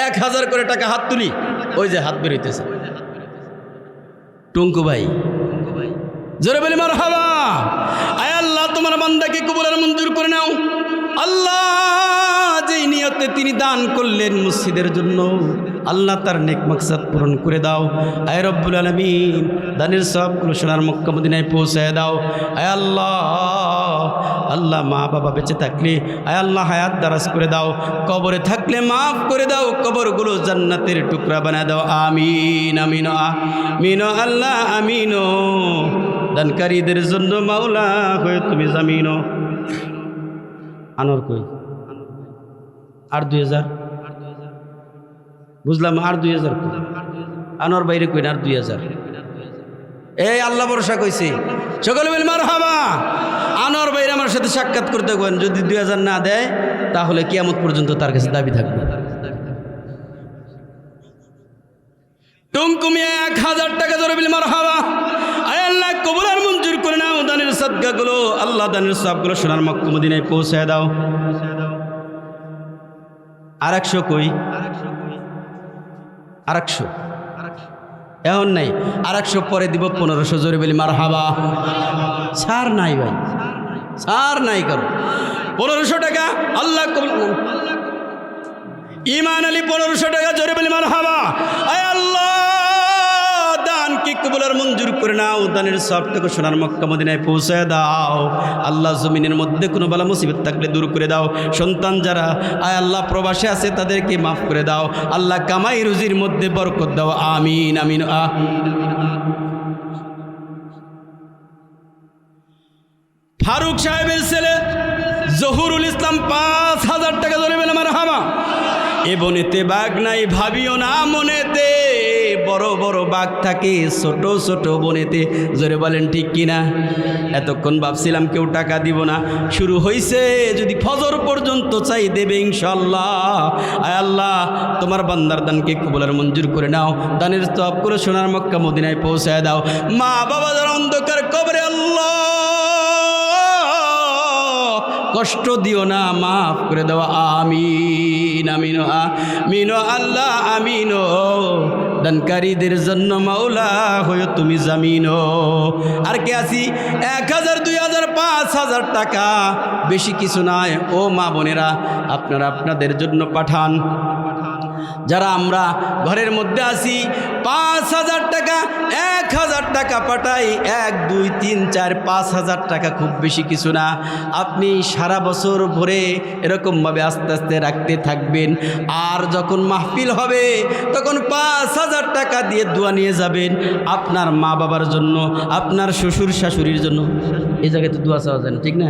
1000 করে টাকা। হাত তুলি, ওই যে হাত বেরোইতেছে। টুঙ্কু ভাই, জোরে বলি মারহাবা। আয় আল্লাহ, তোমার বান্দাকে কবুল আর মঞ্জুর করে নাও। আল্লাহ যেই নিয়তে তিনি দান করলেন মসজিদের জন্য, আল্লাহ তার নেক মাকসাদ পূরণ করে দাও। আয় রব্বুল আলামিন, দানের সবগুলো সোনার মক্কা মদিনায় পৌঁছায় দাও। আয় আল্লাহ, আল্লাহ মা বাবা বেঁচে থাকলে আয় আল্লাহ হায়াত দারাজ করে দাও, কবরে থাকলে মাফ করে দাও, কবরগুলো জান্নাতের টুকরা বানায় দাও। আমিন আমিন আমিন আল্লাহ আমিন। দানকারীদের জন্য মাওলা হয়ে তুমি জামিন। আনোয়ার কই? আর 2000 বুঝলাম, আর 2000 কই? আনোয়ার বাইরে কই না? আর 2000। এই আল্লাহ ভরসা কইছি, সকলে বলি মারহাবা। আনোয়ার বাইরে আমার সাথে সাক্ষাৎ করতে গেলেন, যদি 2000 না দেয় তাহলে কিয়ামত পর্যন্ত তার কাছে দাবি থাকবে। টুমকুমিয়া 1000 টাকা, জোরে বলি মারহাবা। আয় আল্লাহ, কবুল আর মঞ্জুর করে নাও দানের সাদকাগুলো। আল্লাহ দানের সবগুলো সোনার মক্কা মদিনায় পৌঁছায় দাও। আর 100 কই? আর 100 এখন নাই, আর 100 পরে দিব, 1500, জোরে বলি মারহাবা। ছাড় নাই ভাই, ছাড় নাই কারো। 1500 টাকা আল্লাহ কবুল। ইমান আলী 1500 টাকা, জোরে বলি মারহাবা। আয় আল্লাহ, দান কি কবুল আর মঞ্জুর করে নাও, দানের সবটুকু সোনার মক্কা মদিনায় পৌঁছায় দাও। আল্লাহ জমিনের মধ্যে কোনো বালা মুসিবত থাকলে দূর করে দাও। সন্তান যারা আয় আল্লাহ প্রবাসে আছে তাদেরকে মাফ করে দাও। আল্লাহ কামাই রুজির মধ্যে বরকত দাও। আমিন আমিন। ফারুক সাহেবের ছেলে জহুরুল ইসলাম 5000 টাকা, ধরে বেলা মারহাবা। এ বনেতে বাঘ নাই ভাবিও না মনেতে, বড় বড় বাঘ থাকে ছোট ছোট বনেতে, জোরে বলেন ঠিক কিনা? এতক্ষণ ভাবছিলাম কেউ টাকা দিব না, শুরু হয়েছে। যদি ফজর পর্যন্ত চাই দেবে ইনশাল্লাহ। আয় আল্লাহ, তোমার বান্দার দানকে কবুল আর মঞ্জুর করে নাও, দানের সবগুলো সোনার মক্কা মদিনায় পৌঁছায় দাও। মা বাবা যারা অন্ধকার কবরে, আল্লাহ কষ্ট দিও না, মাফ করে দেওয়া। আমিন আমিন আমিন আল্লাহ আমিন। দানকারীদের জন্য মাওলা হয়ে তুমি জামিন। আর কে আছি? 1000, 2000, 5000 টাকা, বেশি কিছু নয়। ও মা বোনেরা, আপনারা আপনাদের জন্য পাঠান। যারা আমরা ঘরের মধ্যে আছি, 5000 টাকা, 1000 টাকা পাঠাই। 1, 2, 3, 4, 5000 টাকা খুব বেশি কিছু না। আপনি সারা বছর ভরে এরকমভাবে আস্তে আস্তে রাখতে থাকবেন। আর যখন মাহফিল হবে তখন 5000 টাকা দিয়ে দোয়া নিয়ে যাবেন, আপনার মা বাবার জন্য, আপনার শ্বশুর শাশুড়ির জন্য। এই জায়গায় তো দোয়া চাওয়া যায় না, ঠিক না?